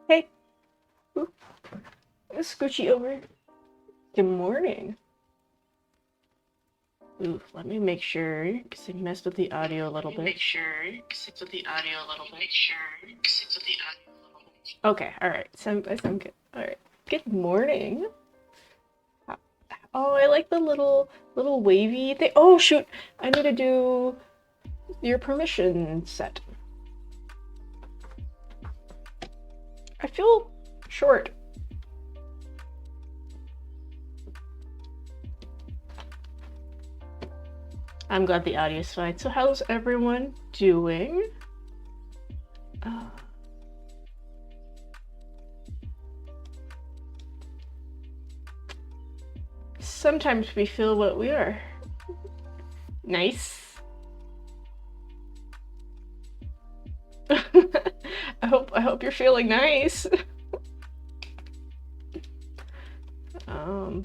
Hey, ooh, Scoochie over. Good morning. Ooh, let me make sure, because I messed with the audio a little bit. Okay, alright, I sound good. Alright, good morning. Oh, I like the little wavy thing. Oh, shoot, I need to do your permission set. I feel short. I'm glad the audio's fine. So how's everyone doing? Sometimes we feel what we are. Nice. I hope you're feeling nice.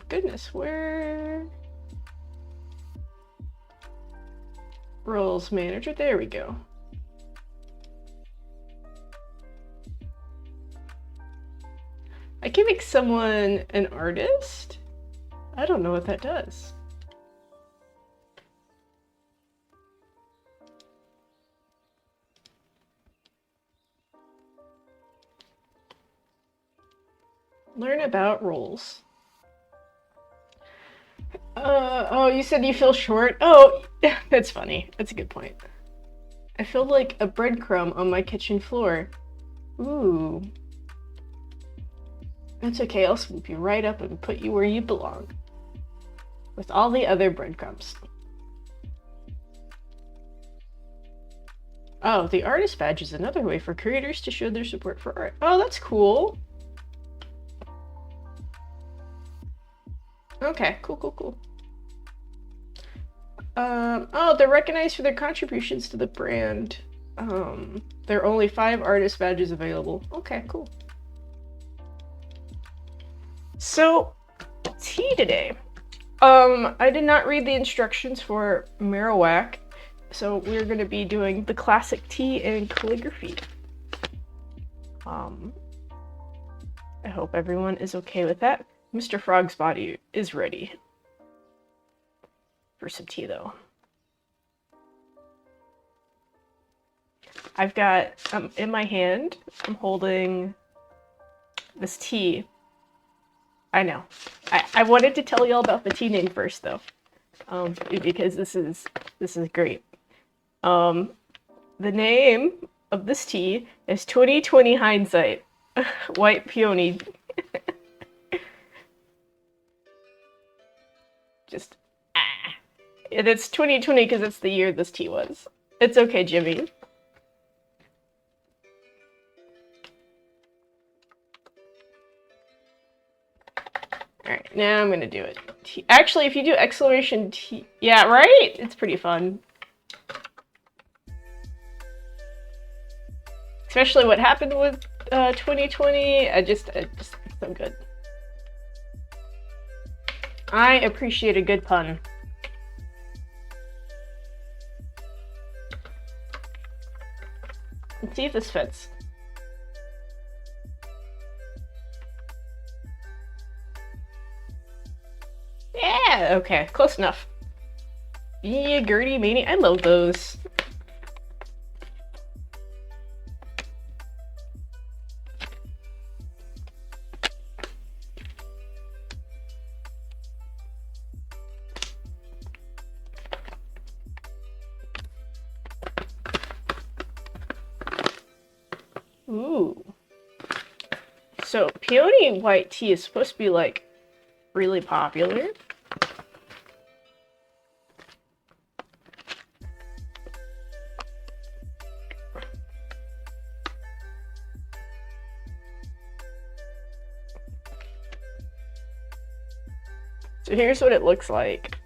Goodness, where? Roles manager, there we go. I can make someone an artist? I don't know what that does. Learn about roles. Oh, you said you feel short? Oh, that's funny. That's a good point. I feel like a breadcrumb on my kitchen floor. Ooh. That's okay, I'll swoop you right up and put you where you belong. With all the other breadcrumbs. Oh, the artist badge is another way for creators to show their support for art. Oh, that's cool. Okay, cool. Oh, they're recognized for their contributions to the brand. There are only 5 artist badges available. Okay, cool. So, tea today. I did not read the instructions for Marowak, so we're gonna be doing the classic tea and calligraphy. I hope everyone is okay with that. Mr. Frog's body is ready for some tea, though. I've got, in my hand, I'm holding this tea. I know. I wanted to tell y'all about the tea name first, though, because this is great. The name of this tea is 2020 Hindsight White Peony. Just and it's 2020 because it's the year this tea was. It's okay, Jimmy. Alright, now I'm gonna do it. Actually, if you do exclamation T, yeah, right? It's pretty fun. Especially what happened with 2020. It's so good. I appreciate a good pun. Let's see if this fits. Yeah, okay, close enough. Yeah, Gertie Mania, I love those. Ooh. So, peony white tea is supposed to be, like, really popular. So here's what it looks like.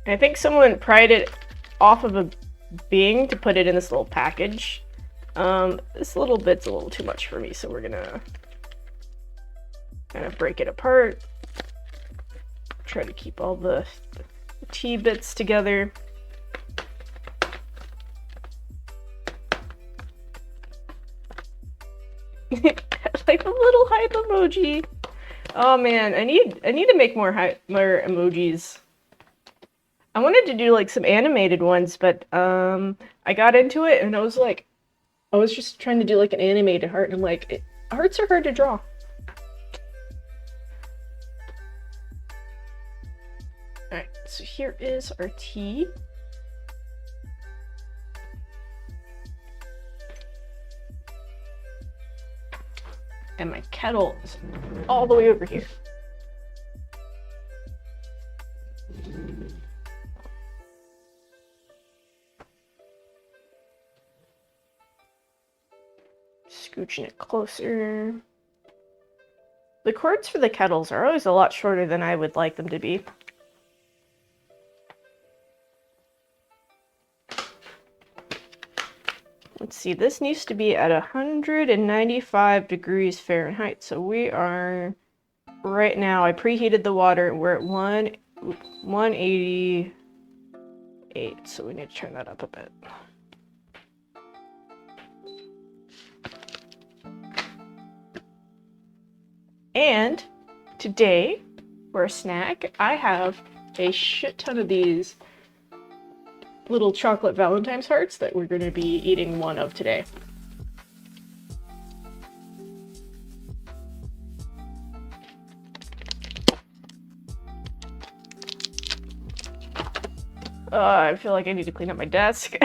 I think someone pried it off of a Bing to put it in this little package. This little bit's a little too much for me, so we're gonna kind of break it apart. Try to keep all the tea bits together. Like a little hype emoji. Oh man, I need to make more emojis. I wanted to do like some animated ones, but I got into it and I was just trying to do like an animated heart, and I'm like, hearts are hard to draw. Alright, so here is our tea. And my kettle is all the way over here. Scooching it closer. The cords for the kettles are always a lot shorter than I would like them to be. Let's see, this needs to be at 195 degrees Fahrenheit. So we are, right now, I preheated the water. We're at 188, so we need to turn that up a bit. And today, for a snack, I have a shit ton of these little chocolate Valentine's hearts that we're going to be eating one of today. I feel like I need to clean up my desk.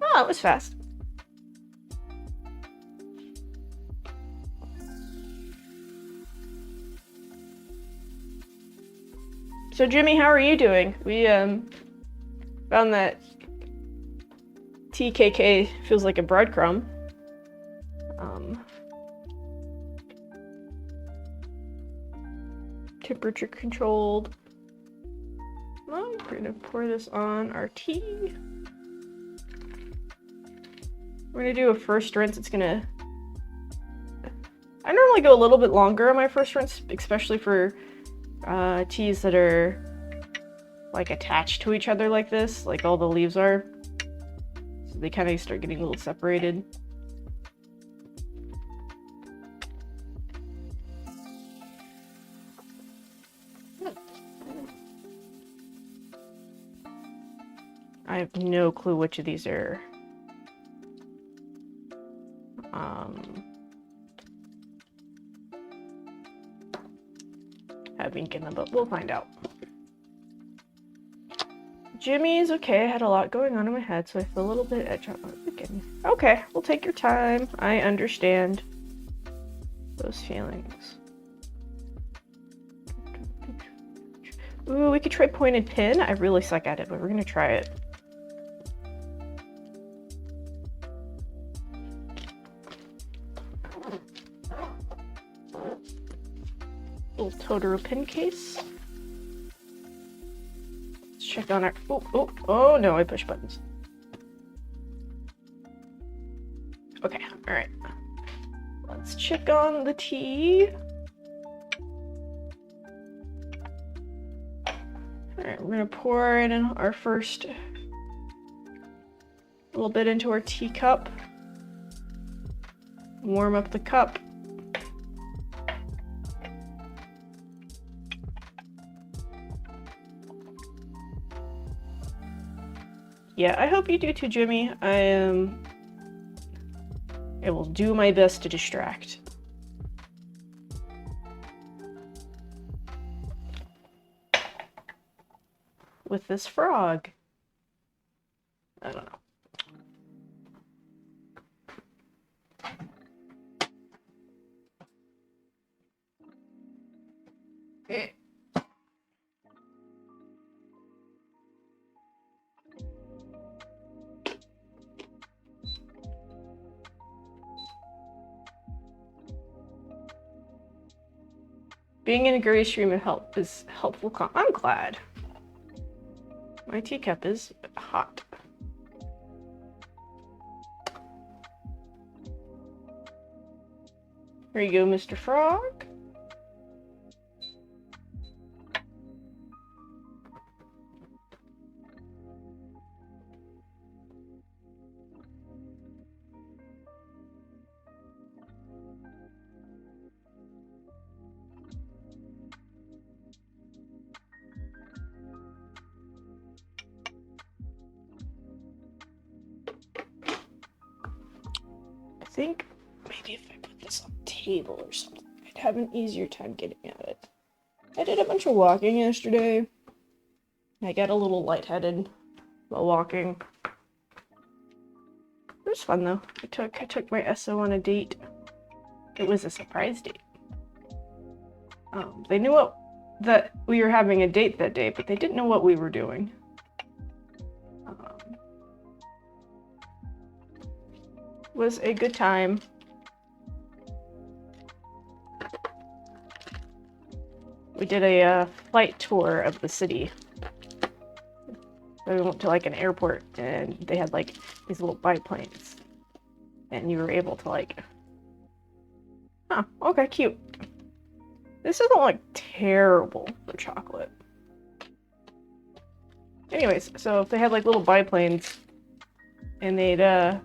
Oh, it was fast. So Jimmy, how are you doing? We found that TKK feels like a breadcrumb. Temperature controlled. Well, we're gonna pour this on our tea. We're gonna do a first rinse. It's gonna... I normally go a little bit longer on my first rinse, especially for teas that are like attached to each other like this, like all the leaves are. So they kind of start getting a little separated. I have no clue which of these are have ink in them, but we'll find out. Jimmy's okay. I had a lot going on in my head, so I feel a little bit edge on my beginning. Okay, we'll take your time. I understand those feelings. Ooh, we could try point and pin. I really suck at it, but we're gonna try it. Little Totoro pin case. Let's check on our... Oh no, I push buttons. Okay, alright. Let's check on the tea. Alright, we're gonna pour in our first little bit into our teacup. Warm up the cup. Yeah, I hope you do too, Jimmy. I will do my best to distract. With this frog. I don't know. Okay. Being in a gray stream is helpful. I'm glad. My teacup is hot. Here you go, Mr. Frog. think maybe if I put this on the table or something, I'd have an easier time getting at it. I did a bunch of walking yesterday. I got a little lightheaded while walking. It was fun though. I took my SO on a date. It was a surprise date. They knew that we were having a date that day, but they didn't know what we were doing. Was a good time. We did a flight tour of the city. So we went to like an airport and they had like these little biplanes. And you were able to like... Huh, okay, cute. This doesn't look terrible for chocolate. Anyways, so if they had like little biplanes and they'd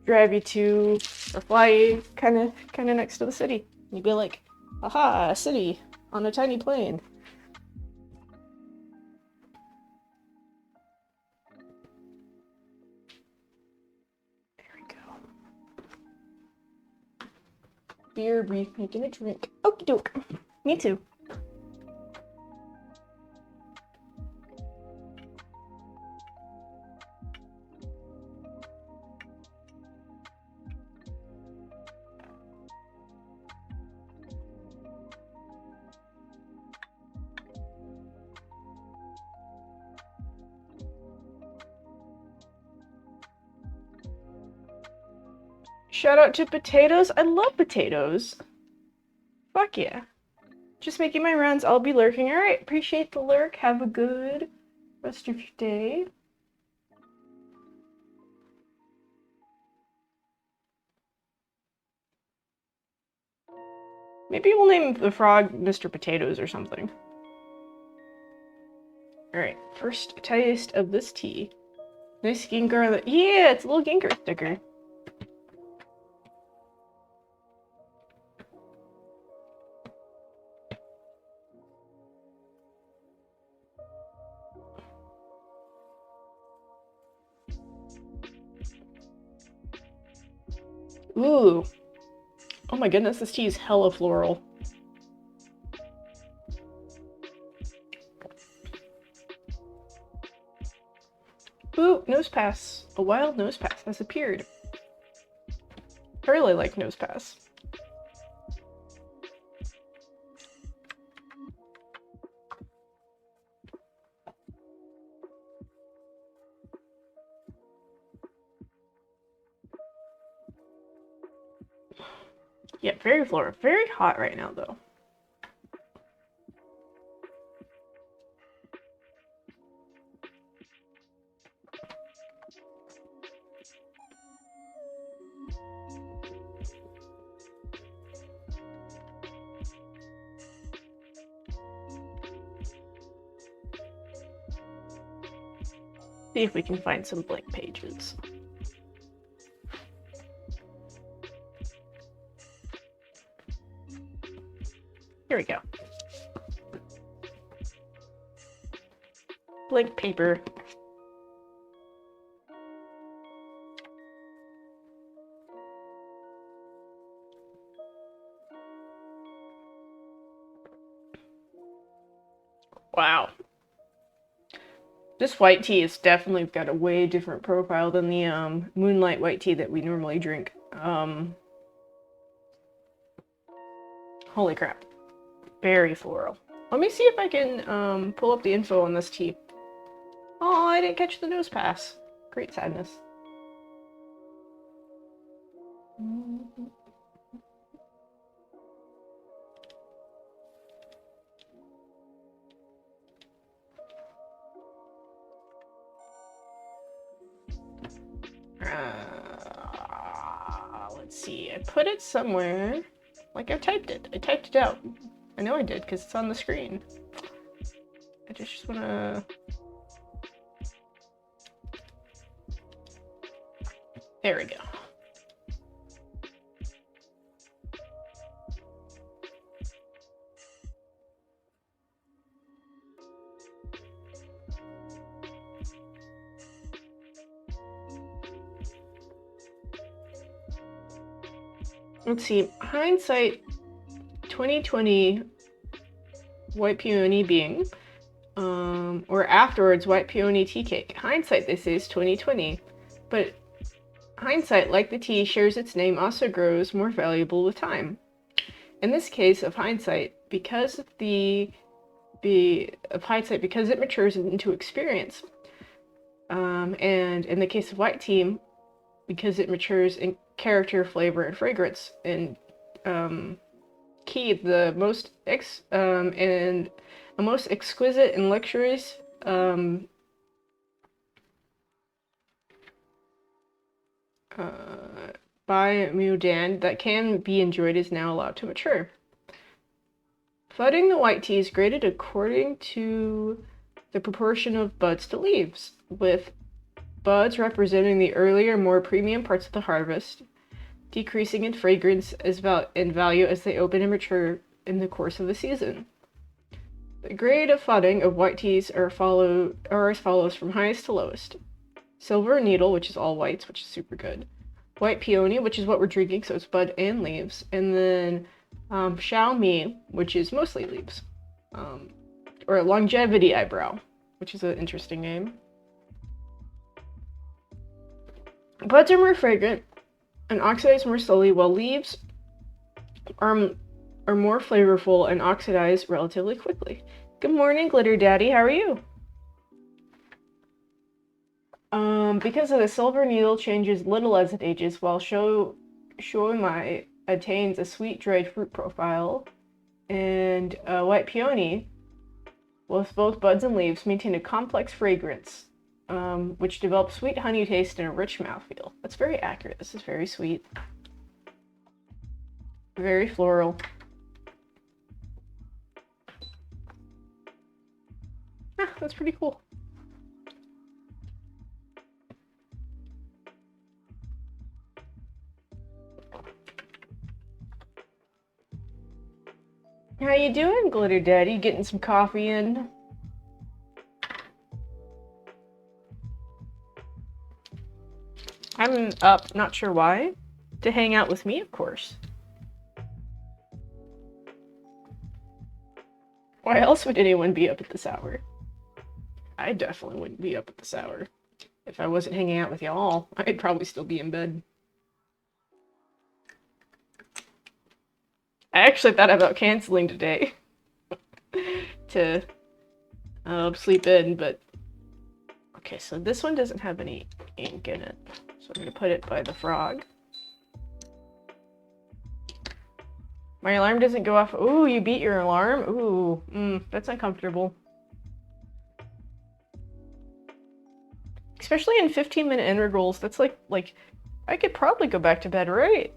drive you to or fly you kind of next to the city. You'd be like, aha, a city on a tiny plane. There we go. Beer, brief, making a drink. Okie doke. Me too. Shout out to potatoes. I love potatoes. Fuck yeah. Just making my rounds. I'll be lurking. Alright, appreciate the lurk. Have a good rest of your day. Maybe we'll name the frog Mr. Potatoes or something. Alright, first taste of this tea. Nice Gengar. Yeah, it's a little Gengar sticker. Ooh. Oh my goodness, this tea is hella floral. Ooh, Nosepass. A wild Nosepass has appeared. I really like Nosepass. Yeah, very floral. Very hot right now, though. See if we can find some blank pages. Here we go. Blank paper. Wow. This white tea has definitely got a way different profile than the Moonlight white tea that we normally drink. Holy crap. Very floral. Let me see if I can pull up the info on this tea. Oh, I didn't catch the Nosepass. Great sadness. Let's see. I put it somewhere. Like I typed it. I typed it out. I know I did because it's on the screen. I just wanna... There we go. Let's see. Hindsight 2020 white peony being. Or afterwards white peony tea cake. Hindsight, they say, is 2020. But hindsight, like the tea shares its name, also grows more valuable with time. In this case of hindsight, because of because it matures into experience. And in the case of white tea, because it matures in character, flavor, and fragrance. And key, the most and a most exquisite and luxurious by Mudan that can be enjoyed is now allowed to mature. Flooding the white tea is graded according to the proportion of buds to leaves, with buds representing the earlier, more premium parts of the harvest, decreasing in fragrance and value as they open and mature in the course of the season. The grade of flooding of white teas are as follows from highest to lowest. Silver Needle, which is all whites, which is super good. White Peony, which is what we're drinking, so it's bud and leaves. And then Xiao Mi, which is mostly leaves. Or Longevity Eyebrow, which is an interesting name. Buds are more fragrant and oxidize more slowly, while leaves are more flavorful and oxidize relatively quickly. Good morning, Glitter Daddy. How are you? Because of the Silver Needle changes little as it ages, while Shuomai attains a sweet dried fruit profile, and White Peony, with both buds and leaves, maintain a complex fragrance, which develops sweet honey taste and a rich mouthfeel. That's very accurate. This is very sweet. Very floral. That's pretty cool. How you doing, Glitter Daddy? Getting some coffee in? I'm up, not sure why. To hang out with me, of course. Why else would anyone be up at this hour? I definitely wouldn't be up at this hour. If I wasn't hanging out with y'all, I'd probably still be in bed. I actually thought about canceling today to sleep in, but okay, so this one doesn't have any ink in it, so I'm gonna put it by the frog. My alarm doesn't go off. Ooh, you beat your alarm? Ooh, that's uncomfortable. Especially in 15-minute intervals, that's like, I could probably go back to bed, right?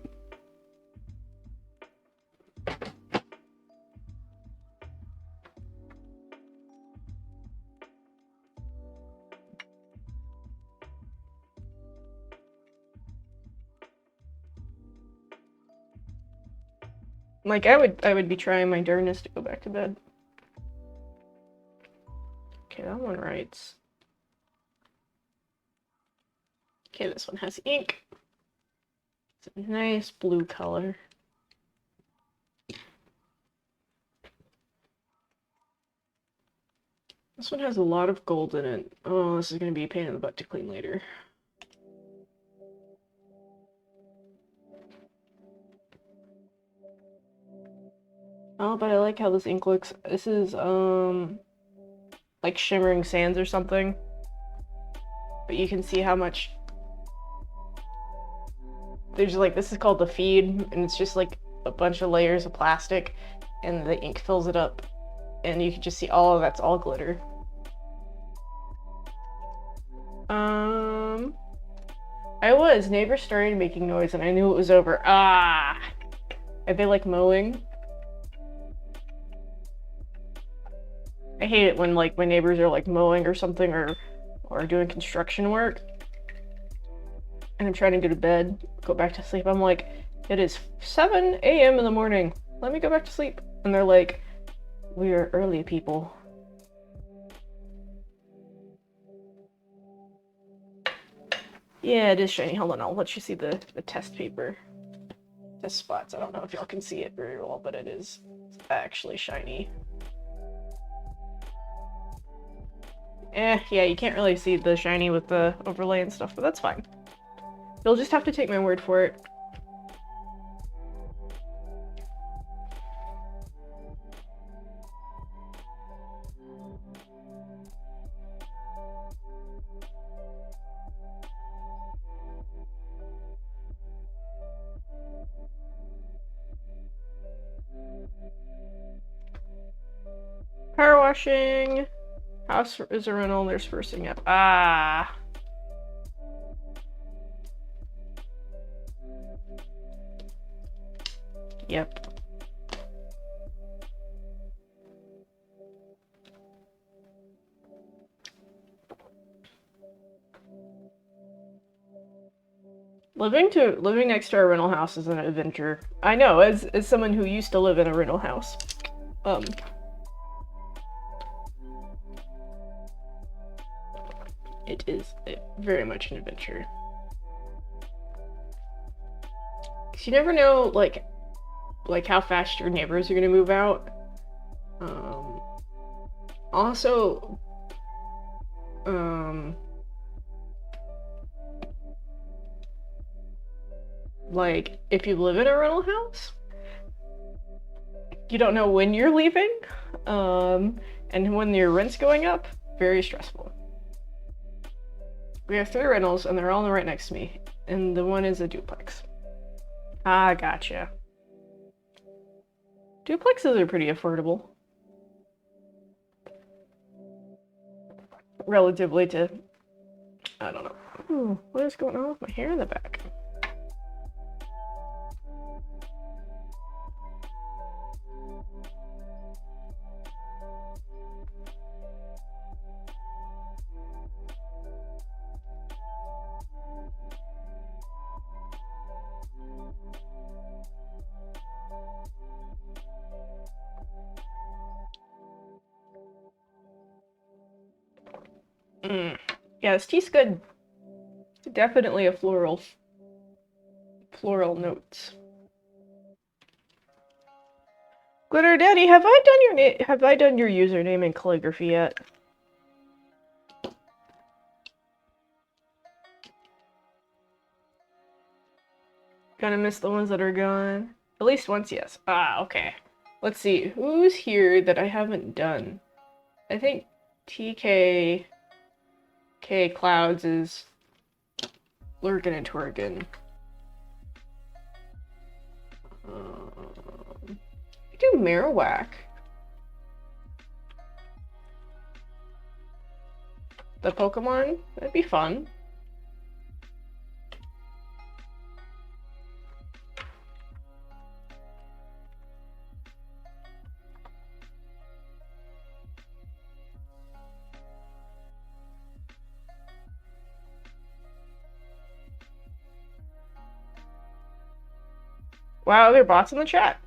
Like, I would be trying my darndest to go back to bed. Okay, that one writes. Okay, this one has ink. It's a nice blue color. This one has a lot of gold in it. Oh, this is gonna be a pain in the butt to clean later. Oh, but I like how this ink looks. This is, like Shimmering Sands or something. But you can see how much... There's like, this is called the feed, and it's just like a bunch of layers of plastic, and the ink fills it up. And you can just see all of that's all glitter. Neighbors started making noise, and I knew it was over. Ah! Are they like mowing? I hate it when like my neighbors are like mowing or something, or doing construction work, and I'm trying to go to bed, go back to sleep. I'm like, it is 7 a.m. in the morning. Let me go back to sleep. And they're like, we are early people. Yeah, it is shiny. Hold on, I'll let you see the test paper. this spots. I don't know if y'all can see it very well, but it is actually shiny. Yeah, you can't really see the shiny with the overlay and stuff, but that's fine. You'll just have to take my word for it. Power washing. House is a rental. They're sprucing up. Ah. Yep. Living next to a rental house is an adventure. I know, as someone who used to live in a rental house. It is very much an adventure. 'Cause you never know, like how fast your neighbors are gonna move out. Also, like, if you live in a rental house, you don't know when you're leaving, and when your rent's going up, very stressful. We have 3 rentals, and they're all right next to me, and the one is a duplex. Ah, gotcha. Duplexes are pretty affordable. Relatively to... I don't know. Ooh, what is going on with my hair in the back? Yeah, this tea's good. Definitely a floral notes. Glitter Daddy, have I done your username in calligraphy yet? Gonna miss the ones that are gone. At least once, yes. Ah, okay. Let's see, who's here that I haven't done? I think TK Clouds is lurking and twerking. I do Marowak. The Pokemon? That'd be fun. Wow, there are bots in the chat.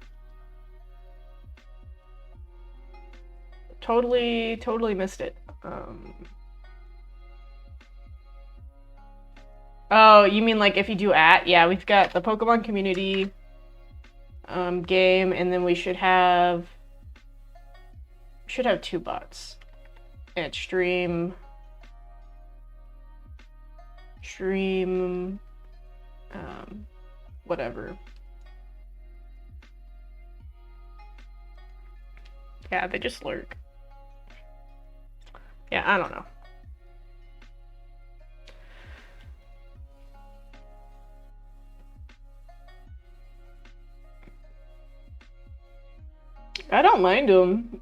Totally missed it. Oh, you mean like if you do yeah, we've got the Pokemon community game, and then we should have 2 bots. And stream whatever. Yeah, they just lurk. Yeah, I don't know. I don't mind them,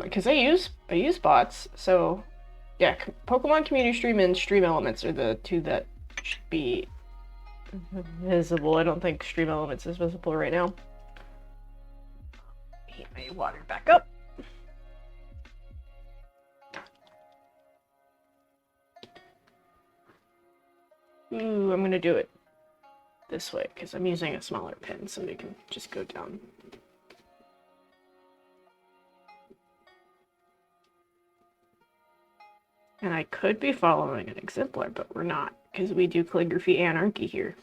because I use bots. So, yeah, Pokemon Community Stream and Stream Elements are the 2 that should be visible. I don't think Stream Elements is visible right now. Heat my water back up. Ooh, I'm gonna do it this way because I'm using a smaller pen, so we can just go down. And I could be following an exemplar, but we're not, because we do calligraphy anarchy here.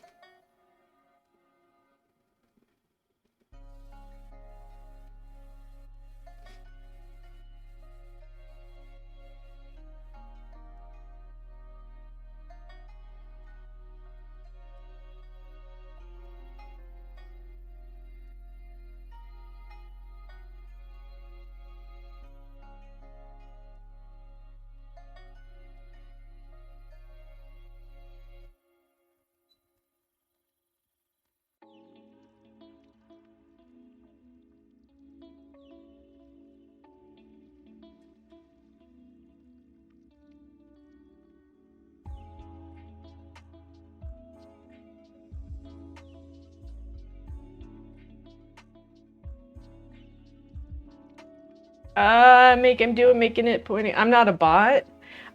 Making it pointing. I'm not a bot.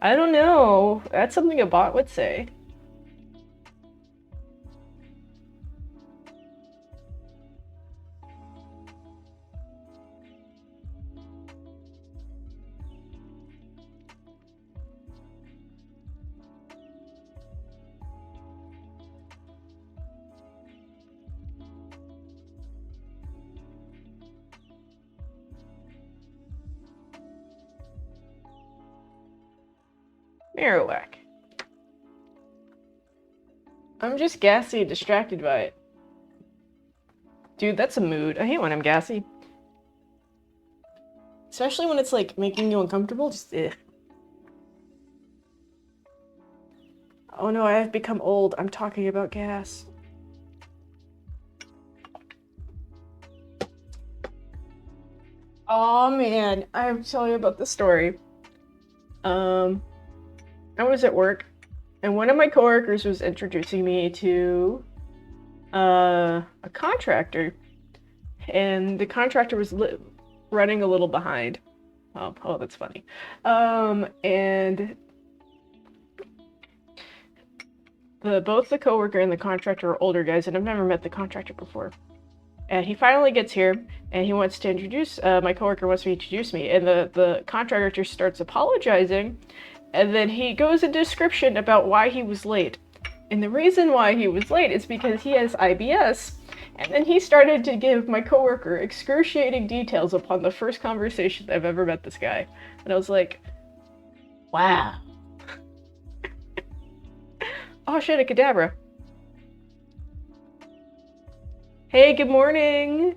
I don't know. That's something a bot would say. Marowak. I'm just gassy and distracted by it. Dude, that's a mood. I hate when I'm gassy. Especially when it's like making you uncomfortable, just ugh. Oh no, I have become old. I'm talking about gas. Oh man, I'm telling you about the story. I was at work, and one of my coworkers was introducing me to a contractor, and the contractor was running a little behind. Oh, that's funny. And both the coworker and the contractor are older guys, and I've never met the contractor before. And he finally gets here, and he wants to introduce, my coworker wants to introduce me, and the contractor starts apologizing, and then he goes a description about why he was late. And the reason why he was late is because he has IBS, and then he started to give my coworker excruciating details upon the first conversation I've ever met this guy. And I was like, wow. Oh shit, a Kadabra. Hey, good morning.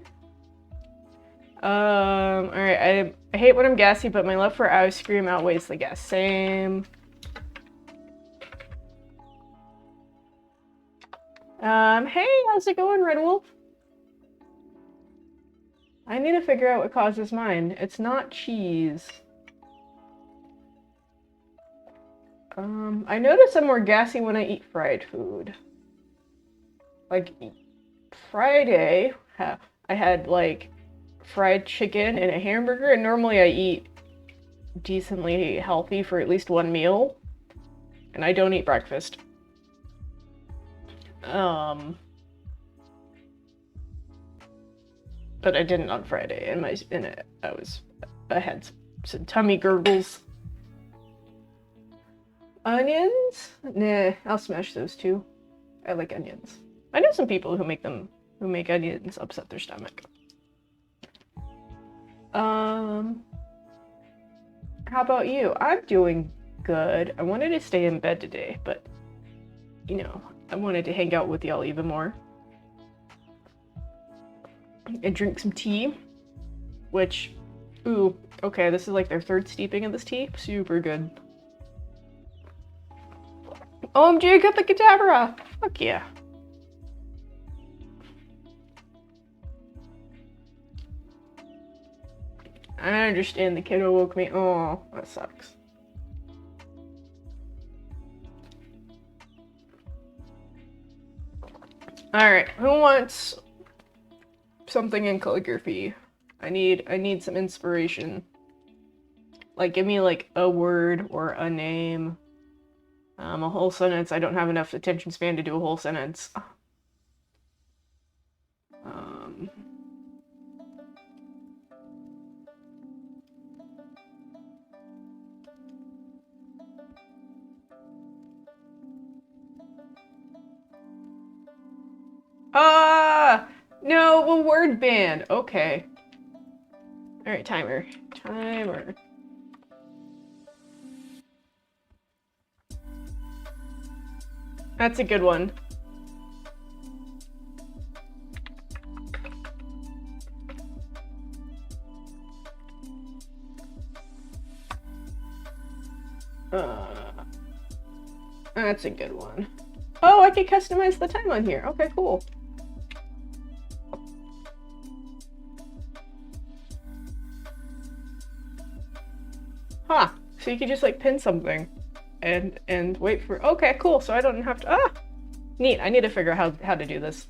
Alright, I hate when I'm gassy, but my love for ice cream outweighs the gas. Same. Hey, how's it going, Red Wolf? I need to figure out what causes mine. It's not cheese. I notice I'm more gassy when I eat fried food. Like, Friday, I had, like, fried chicken and a hamburger, and normally I eat decently healthy for at least one meal, and I don't eat breakfast. But I didn't on Friday, and I had some tummy gurgles. Onions? Nah, I'll smash those too. I like onions. I know some people who make onions upset their stomach. How about you? I'm doing good. I wanted to stay in bed today, but, you know, I wanted to hang out with y'all even more. And drink some tea, which, ooh, okay, this is like their third steeping of this tea. Super good. OMG, got the Kadabra! Fuck yeah. I understand the kiddo woke me. Oh, that sucks. Alright, who wants something in calligraphy? I need some inspiration. Like, give me like a word or a name. A whole sentence. I don't have enough attention span to do a whole sentence. No, a word ban. Okay. Alright, timer. Timer. That's a good one. That's a good one. Oh, I can customize the time on here. Okay, cool. Huh. So you could just like pin something and wait for, okay, cool. So I don't have to, neat. I need to figure out how to do this.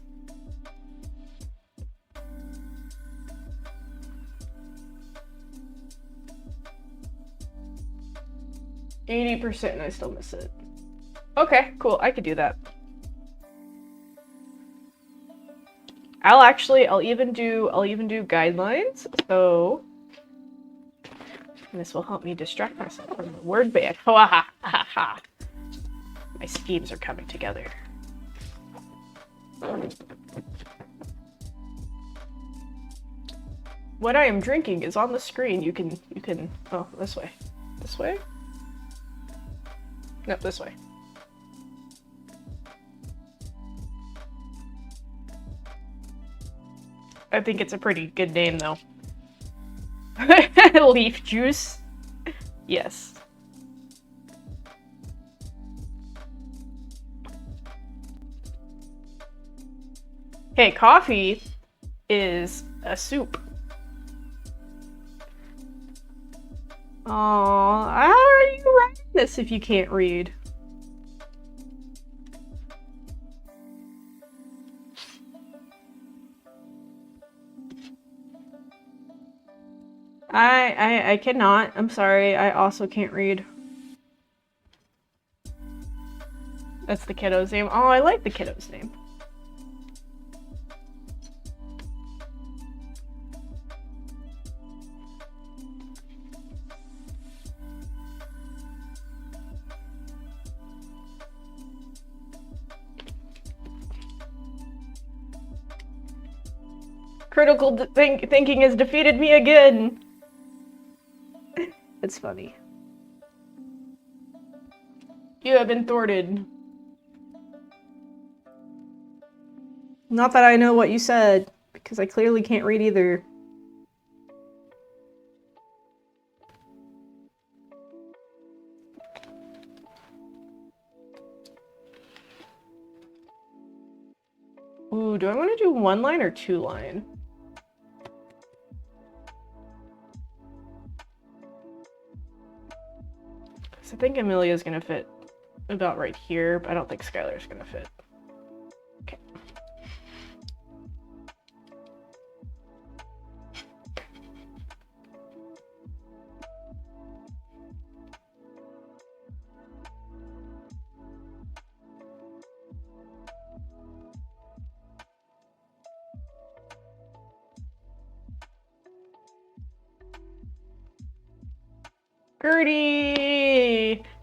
80% and I still miss it. Okay, cool. I could do that. I'll even do guidelines. So this will help me distract myself from the word bank. Ha ha ha. My schemes are coming together. What I am drinking is on the screen. You can, oh, this way. This way? No, this way. I think it's a pretty good name, though. Leaf juice? Yes. Hey, coffee is a soup. Oh, how are you writing this if you can't read? I cannot. I'm sorry. I also can't read. That's the kiddo's name. Oh, I like the kiddo's name. Critical thinking has defeated me again. It's funny. You have been thwarted. Not that I know what you said, because I clearly can't read either. Ooh, do I want to do 1 line or 2 line? I think Amelia's gonna fit about right here, but I don't think Skylar's gonna fit. Okay. Gertie!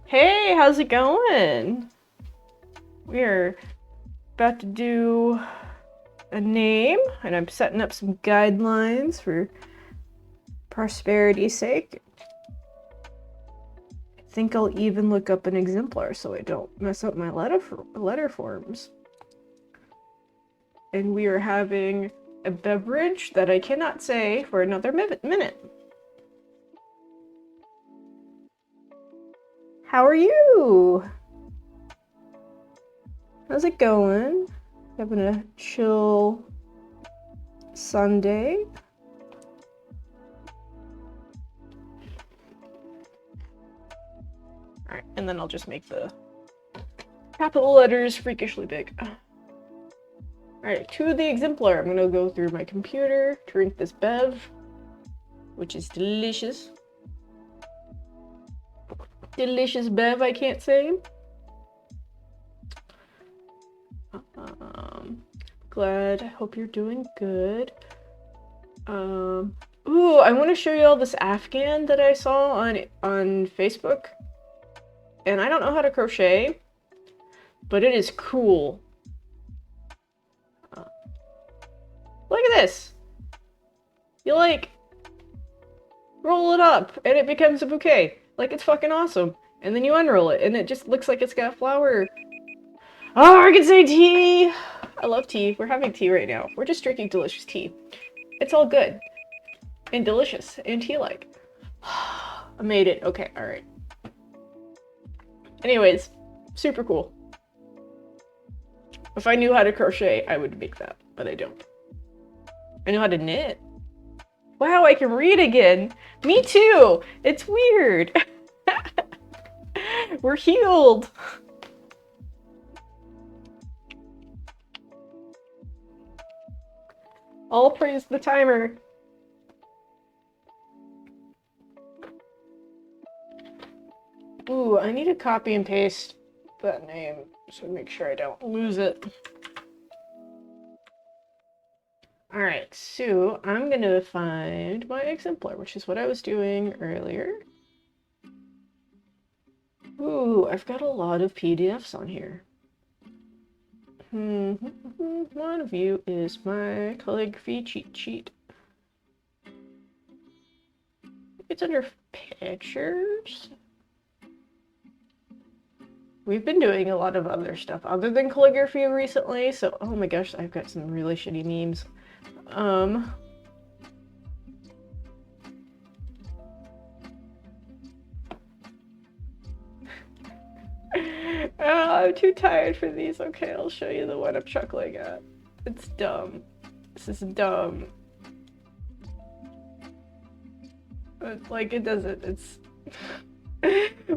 Hey, how's it going? We're about to do a name, and I'm setting up some guidelines for prosperity's sake. I think I'll even look up an exemplar so I don't mess up my letter forms. And we are having a beverage that I cannot say for another minute. How are you? How's it going? Having a chill Sunday? Alright, and then I'll just make the capital letters freakishly big. Alright, to the exemplar. I'm gonna go through my computer, drink this bev, which is delicious. Delicious bev, I can't say. Glad. I hope you're doing good. Ooh, I want to show you all this Afghan that I saw on Facebook. And I don't know how to crochet, but it is cool. Look at this. You like roll it up and it becomes a bouquet. Like, it's fucking awesome. And then you unroll it and it just looks like it's got a flower. Oh, I can say tea. I love tea. We're having tea right now. We're just drinking delicious tea. It's all good and delicious and tea-like. I made it. Okay, all right. Anyways, super cool. If I knew how to crochet, I would make that, but I don't. I know how to knit. Wow, I can read again. Me too. It's weird. We're healed. All praise the timer. Ooh, I need to copy and paste that name so make sure I don't lose it. Alright, so I'm gonna find my exemplar, which is what I was doing earlier. Ooh, I've got a lot of PDFs on here. One of you is my calligraphy cheat sheet. It's under pictures. We've been doing a lot of other stuff other than calligraphy recently, so oh my gosh, I've got some really shitty memes. I'm too tired for these. Okay, I'll show you the one I'm chuckling at. It's dumb. This is dumb. It's like, it doesn't, it's...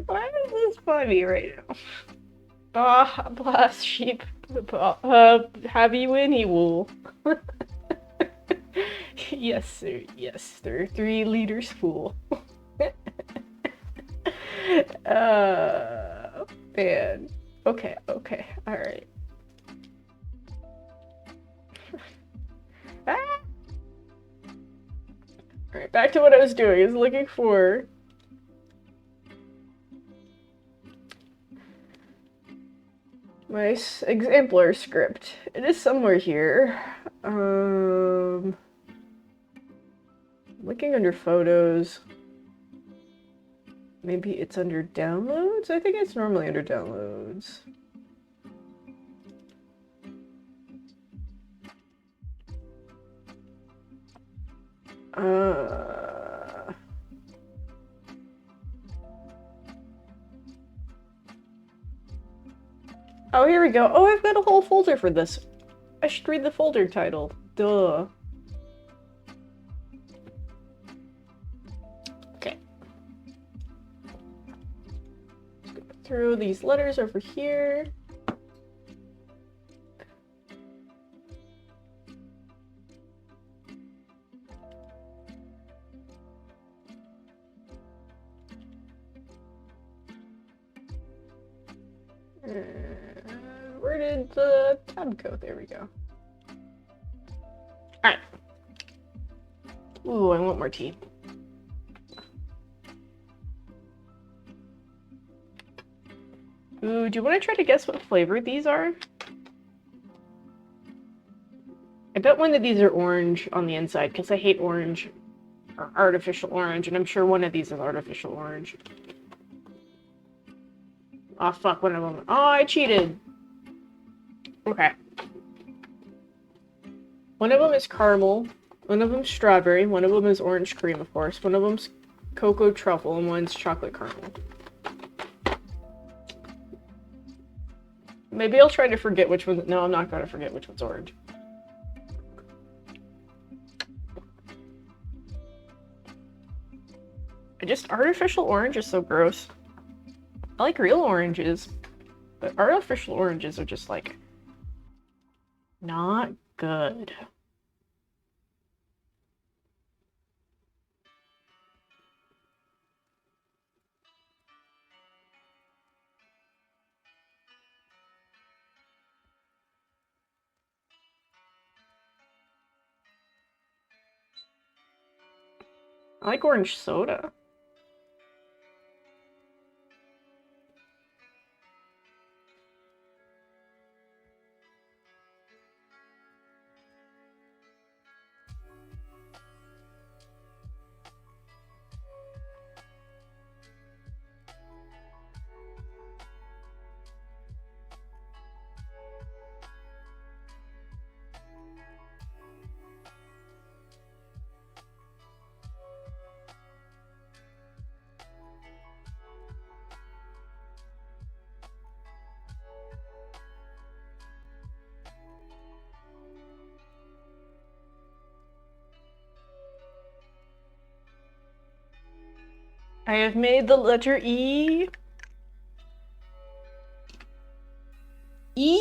Why is this funny right now? Bah, blast sheep. Have you any wool? Yes, sir. Yes, they're 3 liters full. Man. Okay, alright. Ah! Alright, back to what I was doing. I was looking for... my exemplar script. It is somewhere here. Looking under photos. Maybe it's under downloads? I think it's normally under downloads. Oh, here we go. Oh, I've got a whole folder for this. I should read the folder title. Duh. Okay. Let's go through these letters over here. Where did the tab go? There we go. Alright. Ooh, I want more tea. Ooh, do you want to try to guess what flavor these are? I bet one of these are orange on the inside, because I hate orange. Or artificial orange, and I'm sure one of these is artificial orange. Oh, fuck, one of them. Oh, I cheated! Okay. One of them is caramel, one of them's strawberry, one of them is orange cream, of course, one of them's cocoa truffle, and one's chocolate caramel. Maybe I'll try to forget which one. No, I'm not going to forget which one's orange. Just artificial orange is so gross. I like real oranges, but artificial oranges are just like not good. I like orange soda. I have made the letter E. E?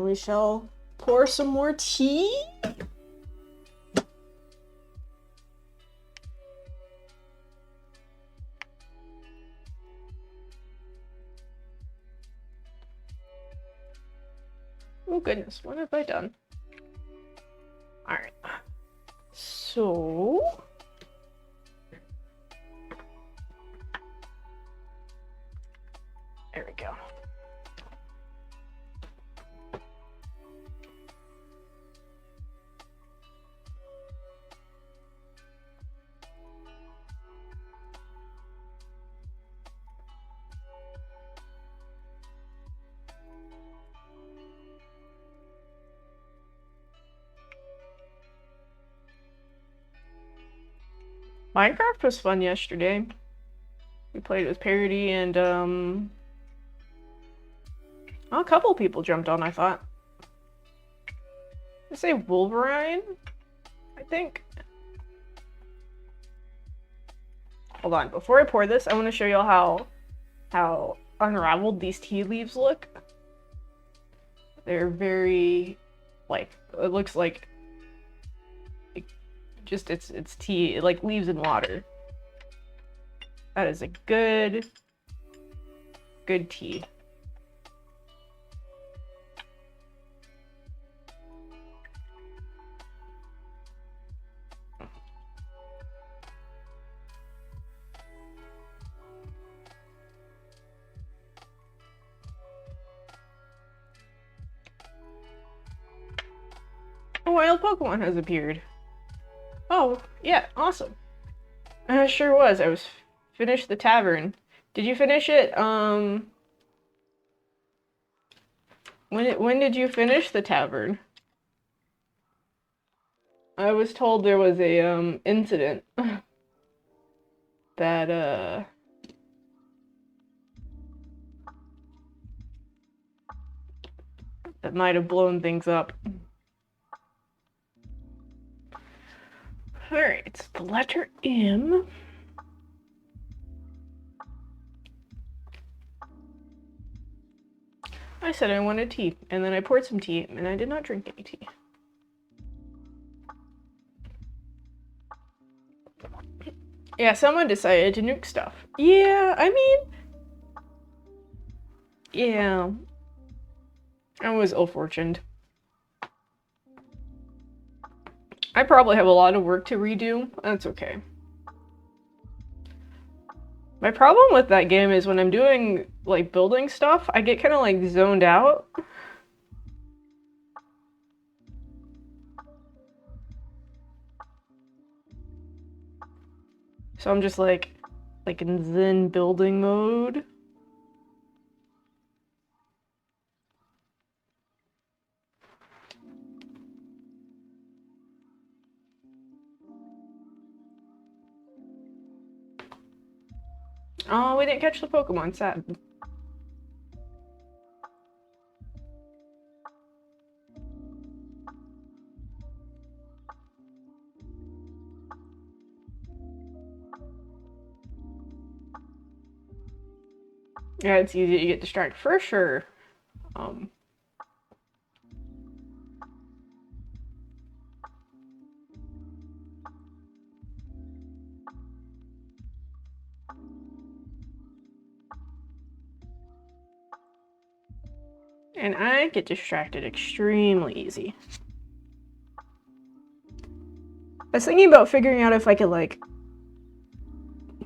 And we shall pour some more tea. Oh goodness, what have I done? Alright. So... there we go. Minecraft was fun yesterday. We played with Parody and, well, a couple people jumped on, I thought. I say Wolverine, I think. Hold on, before I pour this, I want to show y'all how unraveled these tea leaves look. They're very, like, it looks like just it's tea, like leaves in water. That is a good tea. A wild Pokemon has appeared. Oh, yeah, awesome. I sure was. I was finished the tavern. Did you finish it? When did you finish the tavern? I was told there was a incident that that might have blown things up. Alright, it's the letter M. I said I wanted tea, and then I poured some tea, and I did not drink any tea. Yeah, someone decided to nuke stuff. Yeah, I mean... yeah. I was ill-fortuned. I probably have a lot of work to redo. That's okay. My problem with that game is when I'm doing, like, building stuff, I get kind of, like, zoned out. So I'm just, like in Zen building mode. Oh, we didn't catch the Pokemon, sad. Yeah, it's easy to get distracted, for sure. And I get distracted extremely easy. I was thinking about figuring out if I could, like,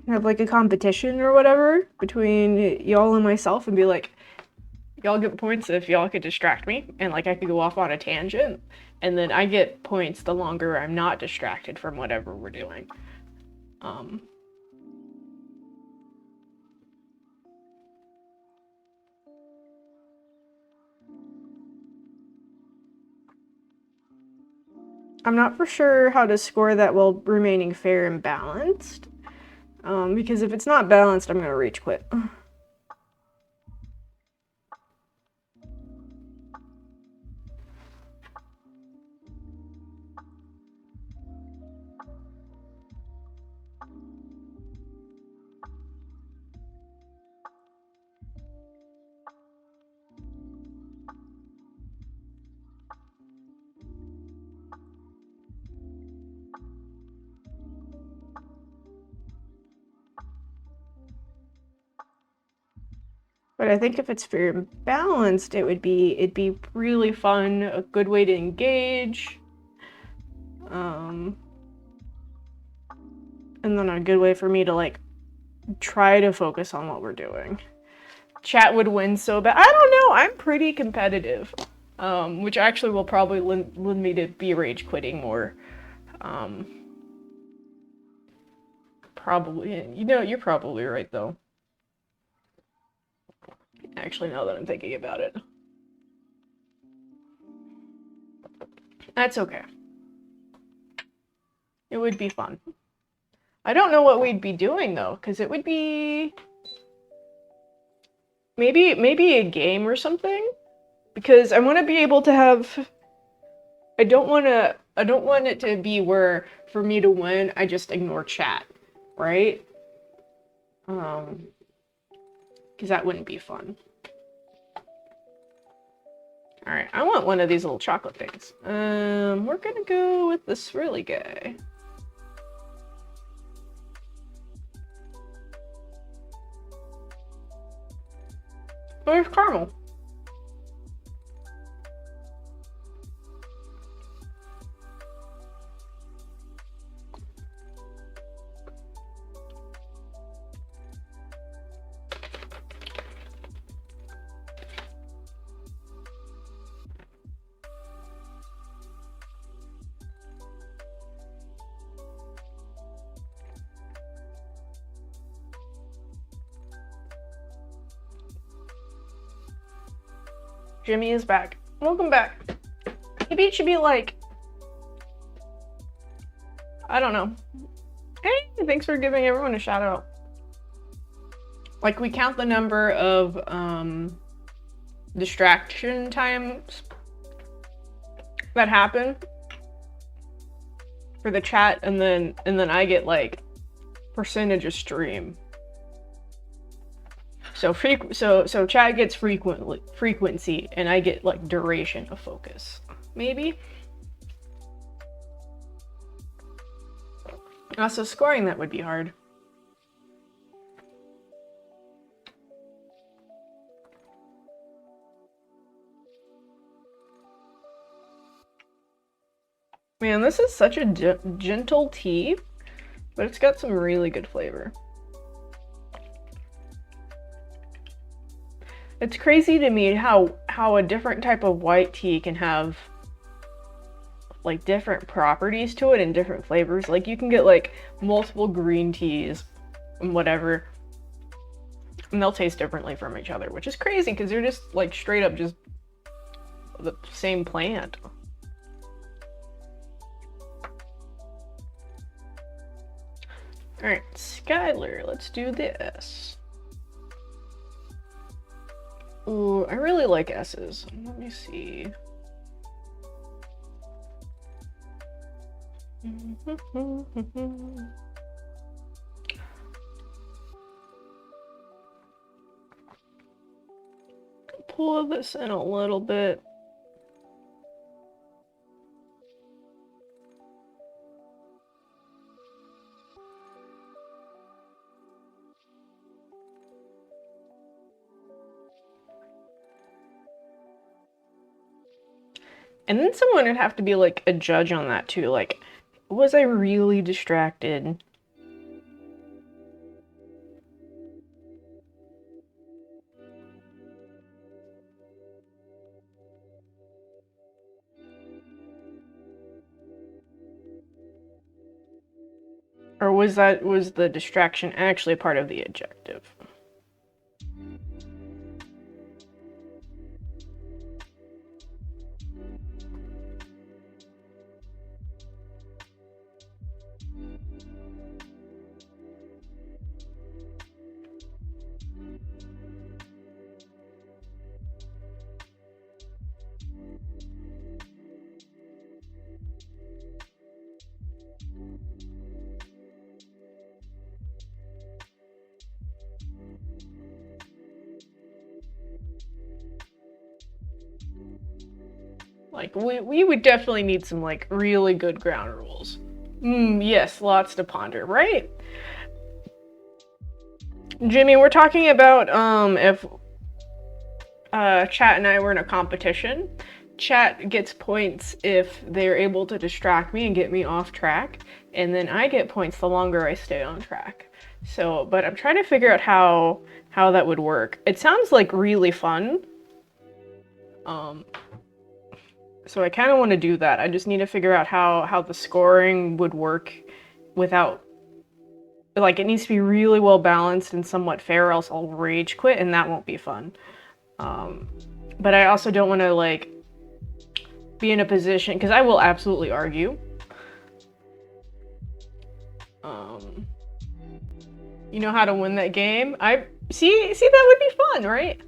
have, like, a competition or whatever between y'all and myself and be like, y'all get points if y'all could distract me, and, like, I could go off on a tangent, and then I get points the longer I'm not distracted from whatever we're doing. I'm not for sure how to score that while remaining fair and balanced. Because if it's not balanced, I'm gonna rage quit. But I think if it's fair and balanced, it'd be really fun, a good way to engage. And then a good way for me to like try to focus on what we're doing. Chat would win so bad. I don't know. I'm pretty competitive, which actually will probably lead me to be rage quitting more. Probably. You know, you're probably right though. Actually, now that I'm thinking about it. That's okay. It would be fun. I don't know what we'd be doing though, because it would be maybe a game or something. Because I want to be able to have. I don't want it to be where for me to win, I just ignore chat, right? Because that wouldn't be fun. All right, I want one of these little chocolate things. We're gonna go with this swirly guy. Where's caramel? Jimmy is back. Welcome back. Maybe it should be like, I don't know. Hey, thanks for giving everyone a shout out. Like we count the number of distraction times that happen for the chat, and then I get like percentage of stream. So chat gets frequency, and I get like duration of focus. Maybe. Also, scoring that would be hard. Man, this is such a gentle tea, but it's got some really good flavor. It's crazy to me how a different type of white tea can have like different properties to it and different flavors. Like you can get like multiple green teas and whatever, and they'll taste differently from each other, which is crazy because they're just like straight up just the same plant. All right, Skylar, let's do this. Ooh, I really like S's. Let me see. Pull this in a little bit. And then someone would have to be like a judge on that too. Like, was I really distracted? Or was the distraction actually part of the objective? Like, we would definitely need some, like, really good ground rules. Yes, lots to ponder, right? Jimmy, we're talking about, Chat and I were in a competition. Chat gets points if they're able to distract me and get me off track, and then I get points the longer I stay on track. So, but I'm trying to figure out how that would work. It sounds like really fun. So I kind of want to do that. I just need to figure out how the scoring would work without, like, it needs to be really well balanced and somewhat fair, or else I'll rage quit, and that won't be fun. But I also don't want to, like, be in a position, because I will absolutely argue. You know how to win that game? See that would be fun, right?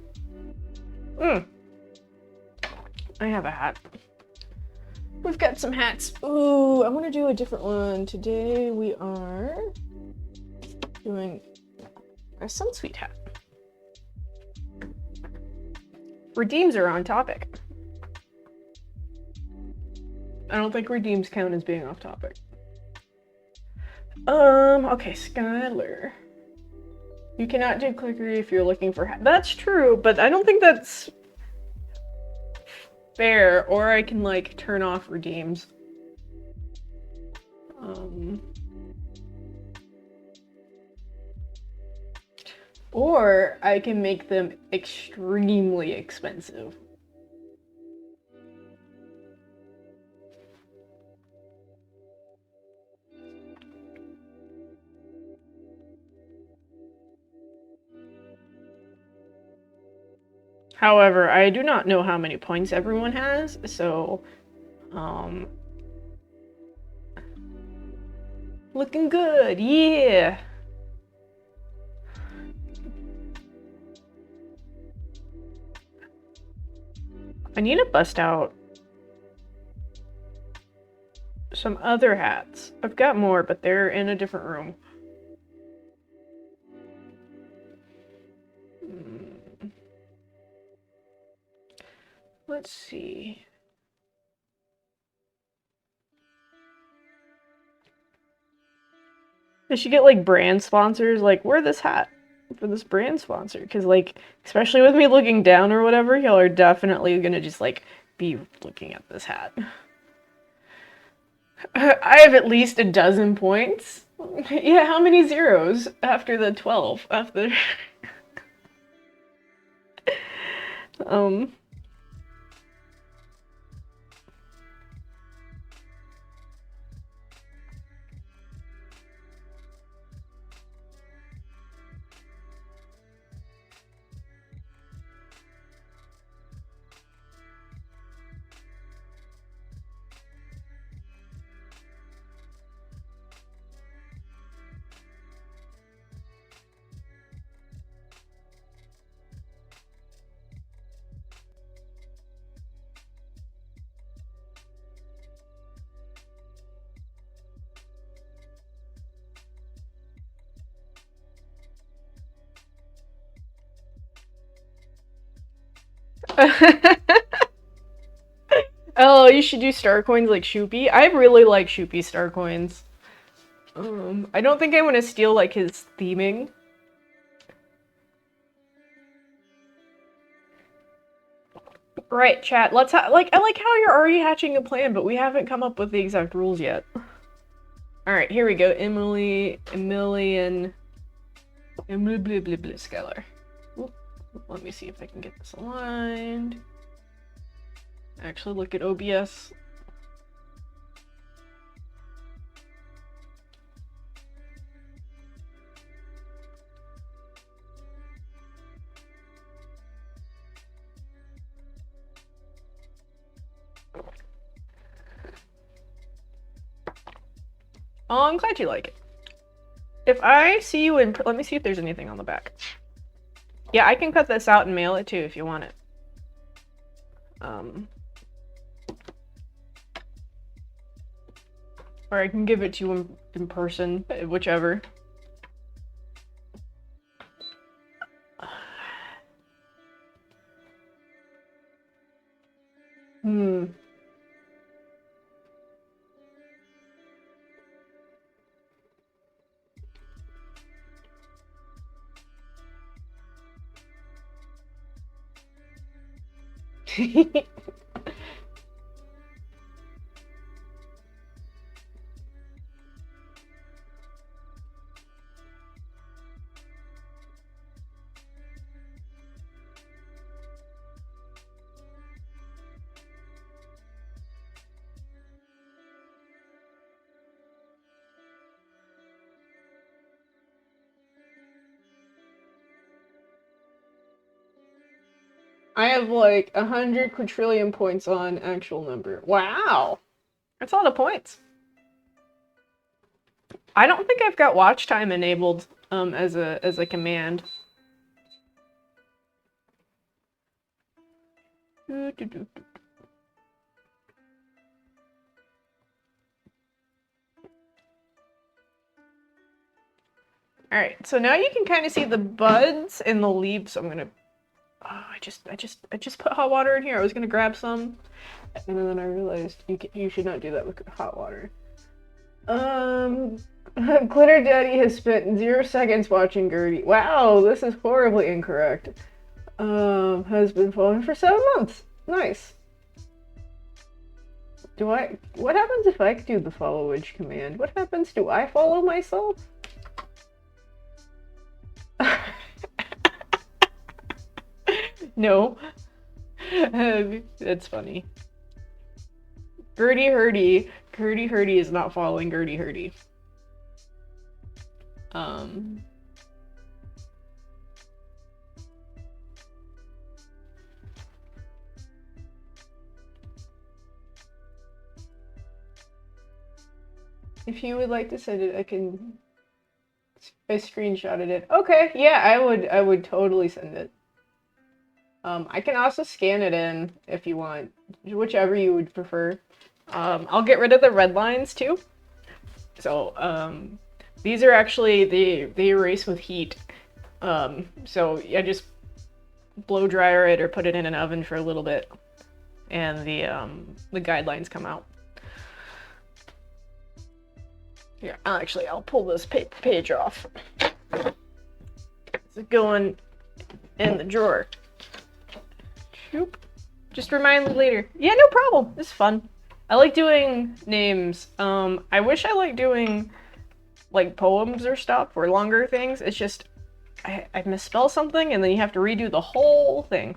I have a hat. We've got some hats. Ooh, I want to do a different one. Today we are doing a Sunsweet hat. Redeems are on topic. I don't think redeems count as being off topic. Okay, Skylar. You cannot do clickery if you're looking for That's true, but I don't think that's fair, or I can, like, turn off redeems. Or I can make them extremely expensive. However, I do not know how many points everyone has, so, looking good, yeah! I need to bust out some other hats. I've got more, but they're in a different room. Let's see. I should get, like, brand sponsors, like, wear this hat for this brand sponsor, because, like, especially with me looking down or whatever, y'all are definitely gonna just, like, be looking at this hat. I have at least a dozen points. Yeah, how many zeros after the 12? After... Oh, you should do star coins like Shoopy. I really like Shoopy star coins. I don't think I want to steal, like, his theming. Right, chat. Let's like, I like how you're already hatching a plan, but we haven't come up with the exact rules yet. All right, here we go. Emily, Emilian, blah blah blah blah. Skylar. Let me see if I can get this aligned. Actually, look at OBS. Oh, I'm glad you like it. If I see you in... Let me see if there's anything on the back. Yeah, I can cut this out and mail it too if you want it. Or I can give it to you in person, whichever. I have like 100 quadrillion points on actual number. Wow. That's a lot of points. I don't think I've got watch time enabled as a command. Alright, so now you can kind of see the buds and the leaves. So I'm gonna I just put hot water in here. I was gonna grab some, and then I realized you should not do that with hot water. Glitter Daddy has spent 0 seconds watching Gertie. Wow, this is horribly incorrect. Has been following for 7 months. Nice. What happens if I do the followage command? What happens? Do I follow myself? No. That's funny. Gertie Hurdy is not following Gertie Hurdy. If you would like to send it, I screenshotted it. Okay, yeah, I would totally send it. I can also scan it in if you want, whichever you would prefer. I'll get rid of the red lines too. So, these are actually, they erase with heat. So I just blow dryer it or put it in an oven for a little bit, and the guidelines come out. Here, I'll pull this paper page off. It's going in the drawer. Shoop. Just remind me later. Yeah, no problem. It's fun. I like doing names. I wish I liked doing like poems or stuff or longer things. It's just I misspell something and then you have to redo the whole thing.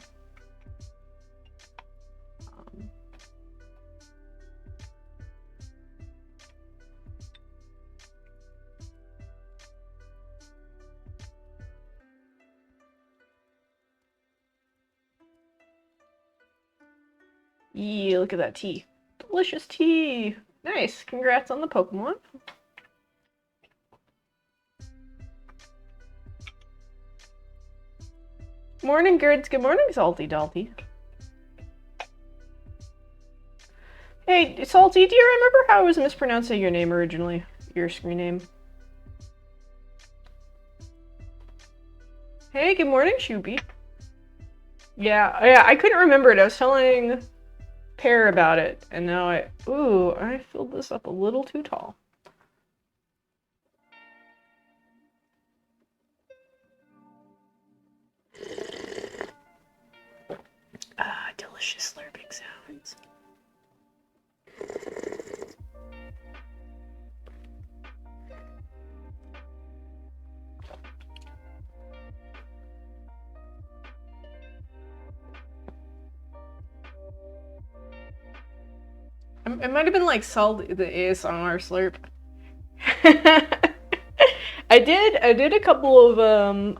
Yeah, look at that tea. Delicious tea. Nice. Congrats on the Pokemon. Morning, Girds. Good morning, Salty Dalty. Hey, Salty, do you remember how I was mispronouncing your name originally? Your screen name? Hey, good morning, Shoopy. Yeah, I couldn't remember it. I was telling Pear about it, and now I filled this up a little too tall. Delicious slurping sounds. It might have been like Salty, the ASMR slurp. I did a couple of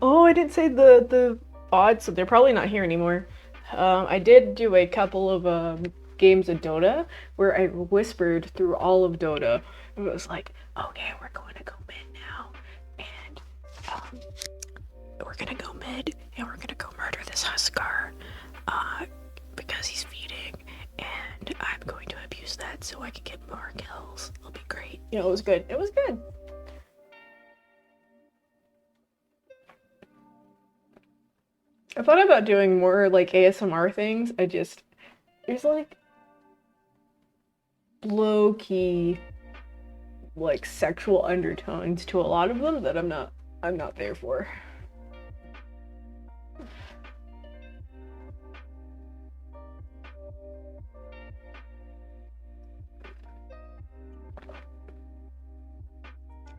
oh, I didn't say the odds, so they're probably not here anymore. I did do a couple of games of Dota where I whispered through all of Dota. It was like, okay, we're going to go mid now, and we're gonna go mid, and we're gonna go murder this Huskar, because he's feeding, and I'm going to abuse that so I can get more kills. It'll be great. You know, it was good. It was good. I thought about doing more like ASMR things. There's like low-key like sexual undertones to a lot of them that I'm not there for.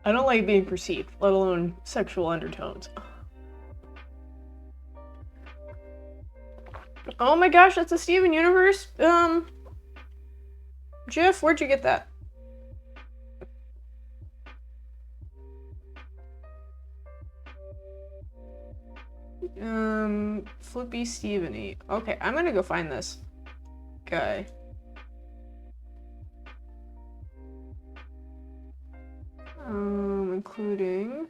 I don't like being perceived, let alone sexual undertones. Oh my gosh, that's a Steven Universe, Jeff, where'd you get that? Flippy Steveny. Okay, I'm gonna go find this guy. Including...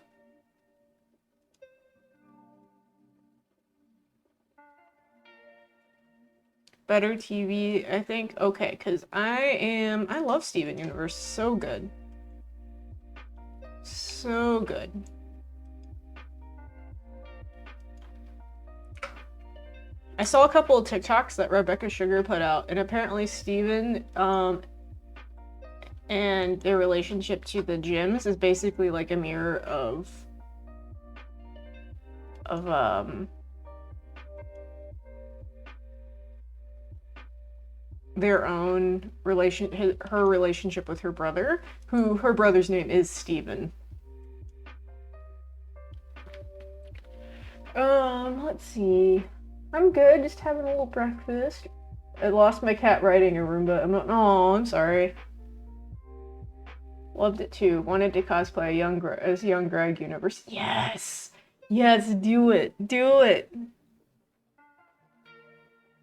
Better TV, I think. Okay, because I love Steven Universe. So good. So good. I saw a couple of TikToks that Rebecca Sugar put out, and apparently Steven, and their relationship to the gyms is basically like a mirror of their own her relationship with her brother, who her brother's name is Steven. Let's see. I'm good, just having a little breakfast. I lost my cat riding a Roomba. I'm sorry. Loved it too. Wanted to cosplay as young Greg Universe. Yes! Yes, do it. Do it.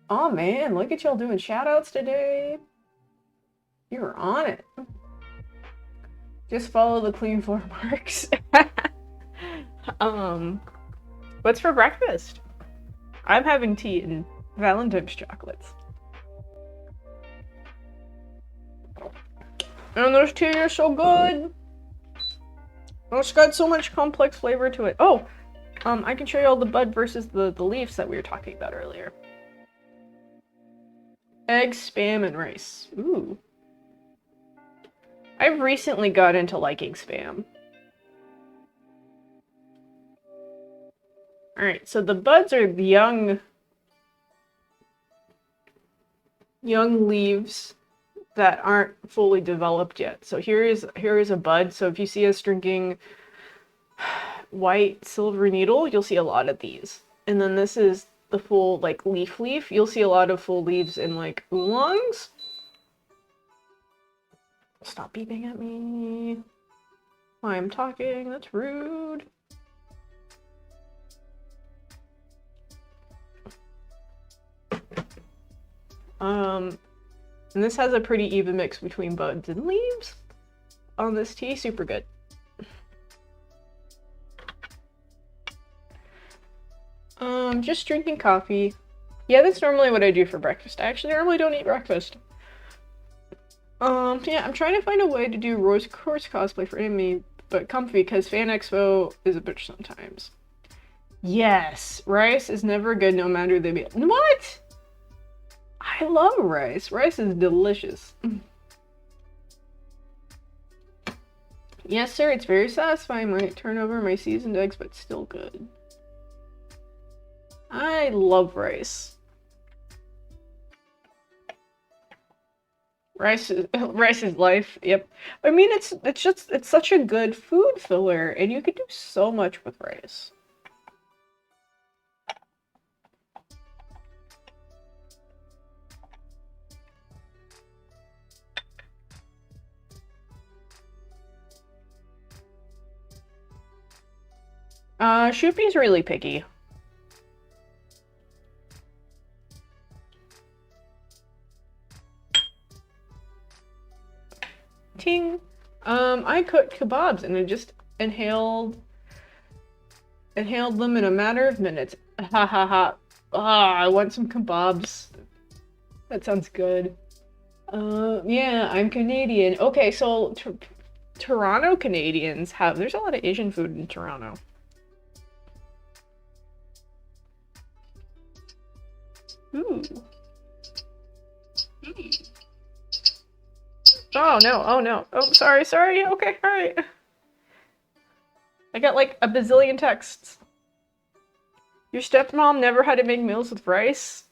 Oh man, look at y'all doing shoutouts today. You're on it. Just follow the clean floor marks. What's for breakfast? I'm having tea and Valentine's chocolates. And those tea are so good. It's got so much complex flavor to it. Oh, I can show you all the bud versus the leaves that we were talking about earlier. Eggs, Spam, and rice. Ooh. I've recently got into liking Spam. Alright, so the buds are the young leaves that aren't fully developed yet. So here is a bud. So if you see us drinking white silver needle, you'll see a lot of these. And then this is the full like leaf. You'll see a lot of full leaves in like oolongs. Stop beeping at me. I'm talking, that's rude. And this has a pretty even mix between buds and leaves on this tea. Super good. Just drinking coffee. Yeah, that's normally what I do for breakfast. I actually normally don't eat breakfast. Yeah, I'm trying to find a way to do Roy's Course cosplay for Anime, but comfy, because Fan Expo is a bitch sometimes. Yes, rice is never good no matter the meal. What? I love rice. Rice is delicious. Yes, sir, it's very satisfying. Might turn over my seasoned eggs, but still good. I love rice. Rice is life. Yep. I mean, it's such a good food filler, and you can do so much with rice. Shoopy's really picky. Ting. I cooked kebabs and I just inhaled them in a matter of minutes. Ha ha ha. Ah, I want some kebabs. That sounds good. Yeah, I'm Canadian. Okay, so Toronto Canadians there's a lot of Asian food in Toronto. Ooh. Oh no, oh no. Oh, sorry. Okay, alright. I got like a bazillion texts. Your stepmom never had to make meals with rice?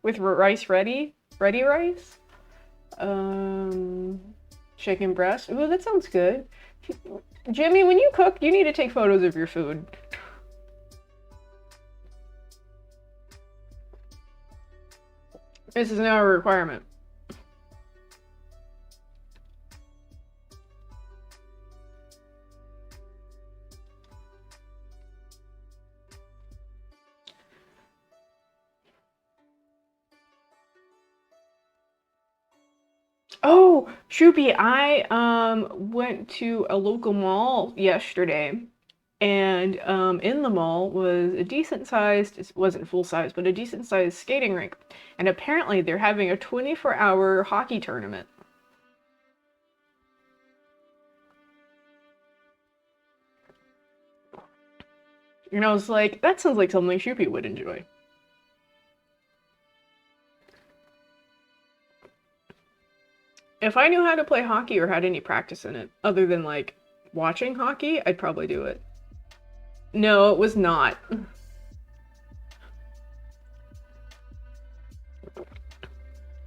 With rice ready? Ready rice? Chicken breast. Ooh, that sounds good. Jimmy, when you cook, you need to take photos of your food. This is now a requirement. Oh, Shoopy, I went to a local mall yesterday, and in the mall was a decent sized, it wasn't full size, but a decent sized skating rink. And apparently they're having a 24-hour hockey tournament. And I was like, that sounds like something Shoopy would enjoy. If I knew how to play hockey or had any practice in it, other than like watching hockey, I'd probably do it. No, it was not.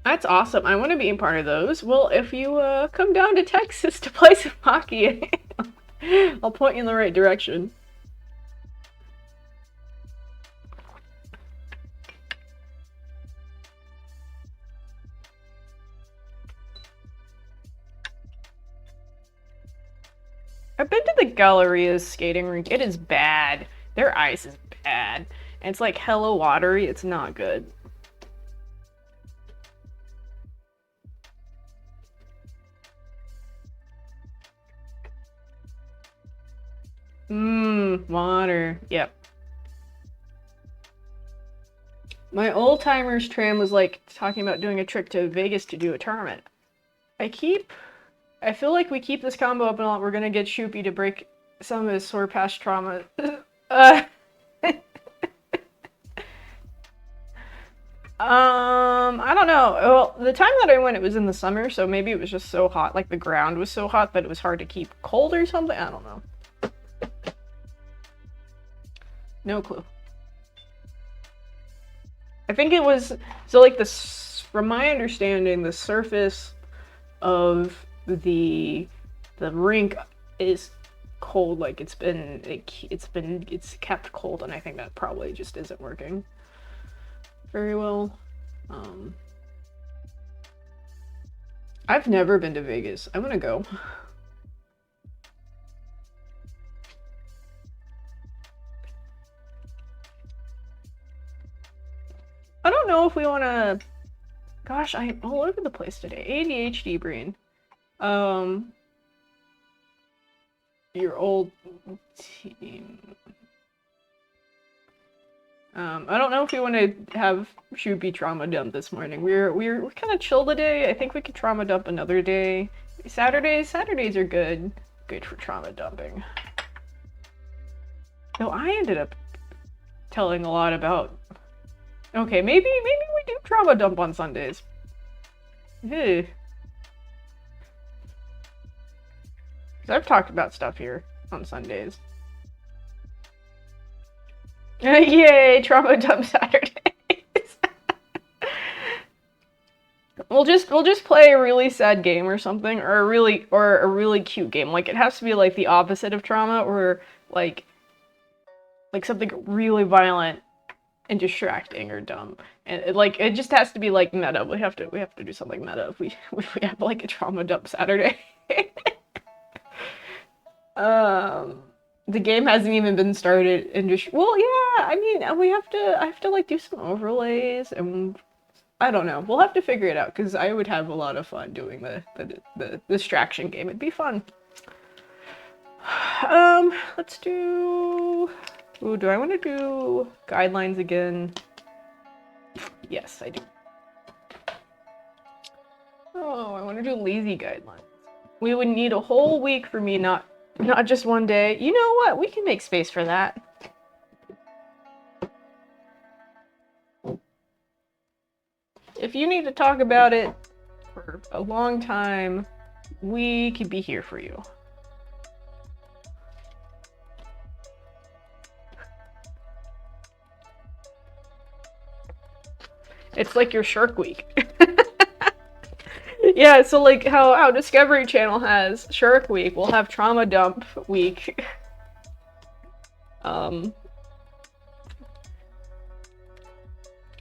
That's awesome. I want to be a part of those. Well, if you come down to Texas to play some hockey, I'll point you in the right direction. I've been to the Galleria's skating rink. It is bad. Their ice is bad. And it's like hella watery. It's not good. Water. Yep. My old timers tram was like talking about doing a trip to Vegas to do a tournament. I feel like we keep this combo up and all, we're gonna get Shoopy to break some of his sore past trauma. I don't know. Well, the time that I went, it was in the summer, so maybe it was just so hot, like the ground was so hot that it was hard to keep cold or something. I don't know. No clue. I think it was, so like from my understanding, the surface of the rink is cold, like it's kept cold, and I think that probably just isn't working very well. I've never been to Vegas. I want to go. I don't know if we want to. Gosh, I'm all over the place today. ADHD brain. Your old team. I don't know if we want to have Shoopy trauma dump this morning. We're kind of chill today. I think we could trauma dump another day. Saturdays are good for trauma dumping. Though I ended up telling a lot about. Okay, maybe we do trauma dump on Sundays. Hey. Because I've talked about stuff here on Sundays. Yay, trauma dump Saturdays. We'll just play a really sad game or something, or a really cute game. Like it has to be like the opposite of trauma, or like something really violent and distracting or dumb. And it just has to be like meta. We have to do something meta if we have like a trauma dump Saturday. The game hasn't even been started, and just, well, yeah, I mean, I have to like do some overlays, and I don't know. We'll have to figure it out, because I would have a lot of fun doing the distraction game. It'd be fun. Let's do. Ooh, do I want to do guidelines again? Yes, I do. Oh, I want to do lazy guidelines. We would need a whole week for me, not just one day. You know what? We can make space for that. If you need to talk about it for a long time, we could be here for you. It's like your Shark Week. Yeah, so like how Discovery Channel has Shark Week, we'll have Trauma Dump Week. And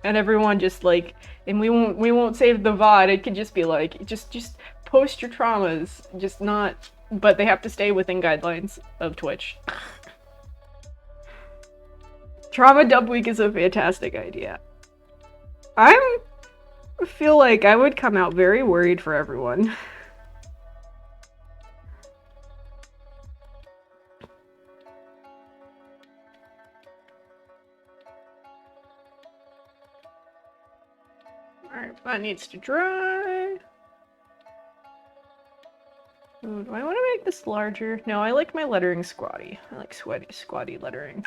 everyone just like, and we won't save the VOD. It could just be like, just post your traumas, just not, but they have to stay within guidelines of Twitch. Trauma Dump Week is a fantastic idea. I feel like I would come out very worried for everyone. Alright, that needs to dry. Ooh, do I want to make this larger? No, I like my lettering squatty. I like squatty lettering.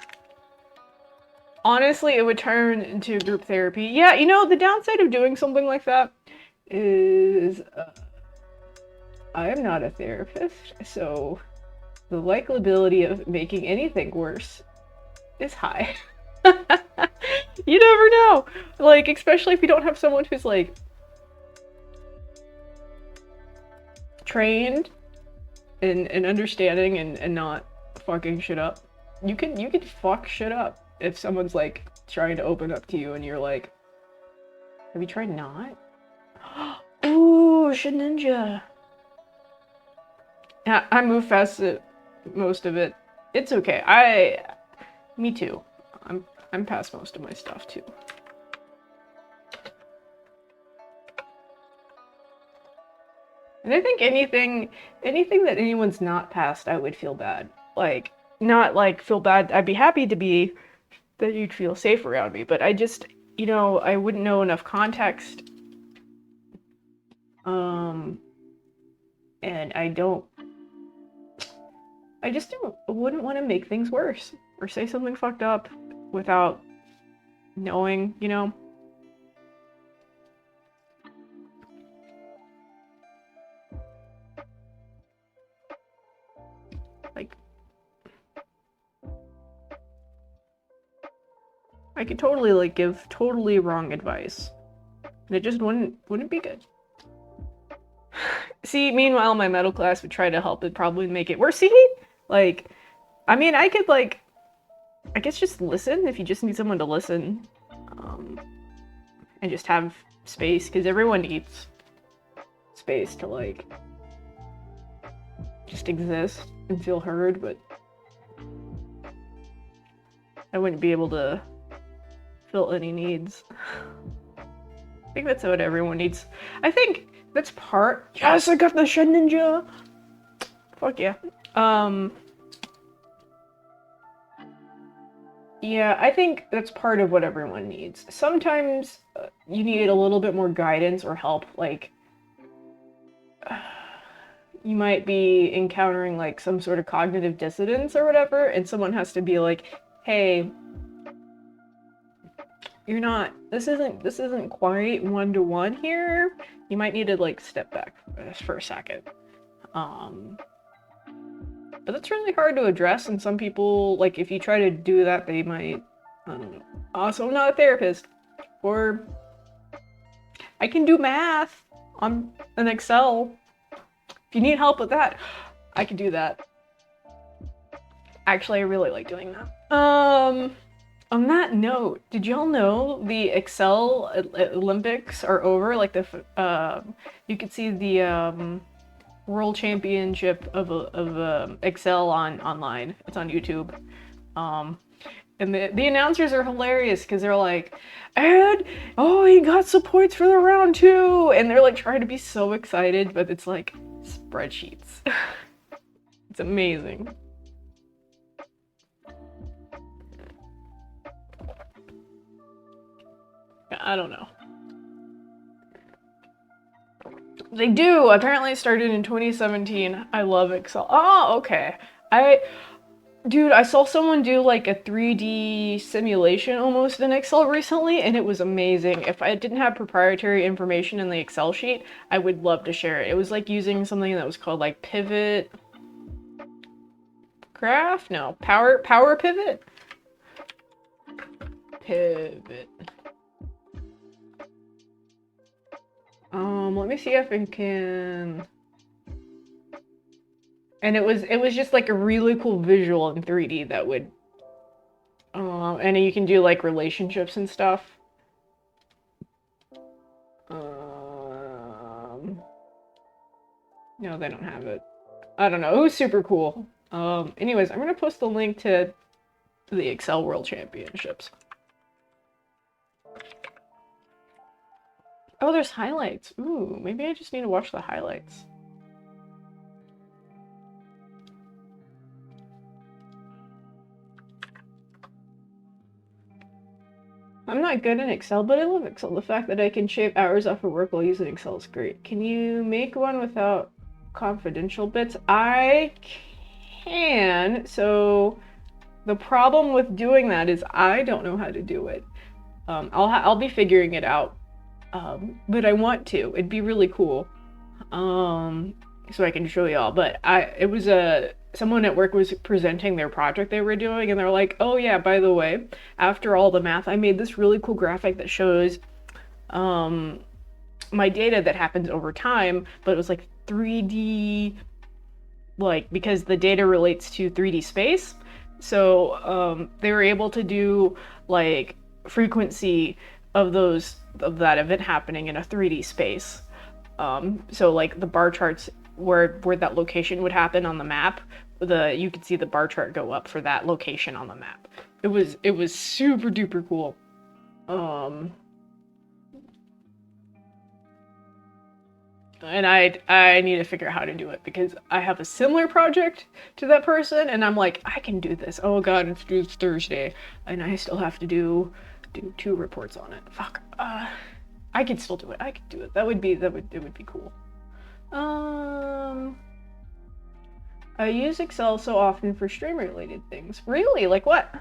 Honestly, it would turn into group therapy. Yeah, you know, the downside of doing something like that is I am not a therapist, so the likability of making anything worse is high. You never know. Like, especially if you don't have someone who's like trained in understanding and not fucking shit up. You could fuck shit up if someone's like trying to open up to you and you're like, have you tried not? Ooh, Shedinja. Yeah, I move fast at most of it. It's okay. Me too. I'm past most of my stuff too. And I think anything that anyone's not past, I would feel bad. Like, not like feel bad. I'd be happy to be that you'd feel safe around me, but I just, you know, I wouldn't know enough context. And I just wouldn't want to make things worse or say something fucked up without knowing, you know? Like, I could totally like give totally wrong advice, and it just wouldn't be good. See, meanwhile, my metal class would try to help it probably make it worse. See? Like, I mean, I could, like, I guess just listen if you just need someone to listen. And just have space, because everyone needs space to, like, just exist and feel heard, but I wouldn't be able to fill any needs. I think that's what everyone needs. I think that's part. Yes, I got the Shedinja! Fuck yeah. Yeah, I think that's part of what everyone needs. Sometimes you need a little bit more guidance or help, like you might be encountering like some sort of cognitive dissonance or whatever, and someone has to be like, hey, you're not, this isn't quite one-to-one here. You might need to like step back for a second. But that's really hard to address, and some people, like, if you try to do that, they might, I don't know. Also, I'm not a therapist. Or, I can do math on an Excel. If you need help with that, I can do that. Actually, I really like doing that. On that note, did y'all know the Excel Olympics are over? Like, you could see the, World Championship of Excel online. It's on YouTube. And the announcers are hilarious because they're like, and oh, he got some points for the round 2, and they're like trying to be so excited, but it's like spreadsheets. It's amazing. I don't know. They do. Apparently it started in 2017. I love Excel. Oh, okay. Dude, I saw someone do like a 3D simulation almost in Excel recently, and it was amazing. If I didn't have proprietary information in the Excel sheet, I would love to share it. It was like using something that was called like Pivot Graph? No, Power Pivot? Pivot. Let me see if I can. And it was just like a really cool visual in 3D that would, and you can do like relationships and stuff. No, they don't have it. I don't know. It was super cool. Anyways, I'm gonna post the link to the Excel World Championships. Oh, there's highlights. Ooh, maybe I just need to watch the highlights. I'm not good in Excel, but I love Excel. The fact that I can shave hours off of work while using Excel is great. Can you make one without confidential bits? I can. So the problem with doing that is I don't know how to do it. I'll be figuring it out. But I want to. It'd be really cool. So I can show y'all. But it was someone at work was presenting their project they were doing, and they're like, "Oh yeah, by the way, after all the math, I made this really cool graphic that shows my data that happens over time, but it was like 3D, like because the data relates to 3D space. So they were able to do like frequency of that event happening in a 3D space. So like the bar charts where that location would happen on the map, you could see the bar chart go up for that location on the map. It was super duper cool. And I need to figure out how to do it because I have a similar project to that person, and I'm like, I can do this. Oh god, it's Thursday, and I still have to do 2 reports on it. Fuck. I could still do it. I could do it. It would be cool. I use Excel so often for stream related things. Really? Like what?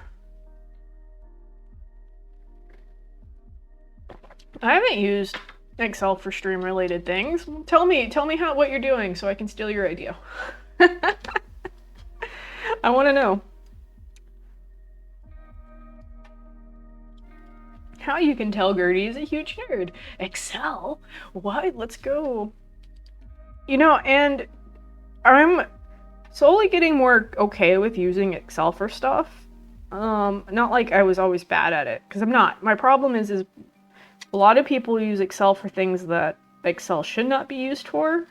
I haven't used Excel for stream related things. Tell me what you're doing so I can steal your idea. I want to know. How you can tell Gertie is a huge nerd. Excel? What? Let's go. You know, and I'm slowly getting more okay with using Excel for stuff. Not like I was always bad at it, because I'm not. My problem is a lot of people use Excel for things that Excel should not be used for.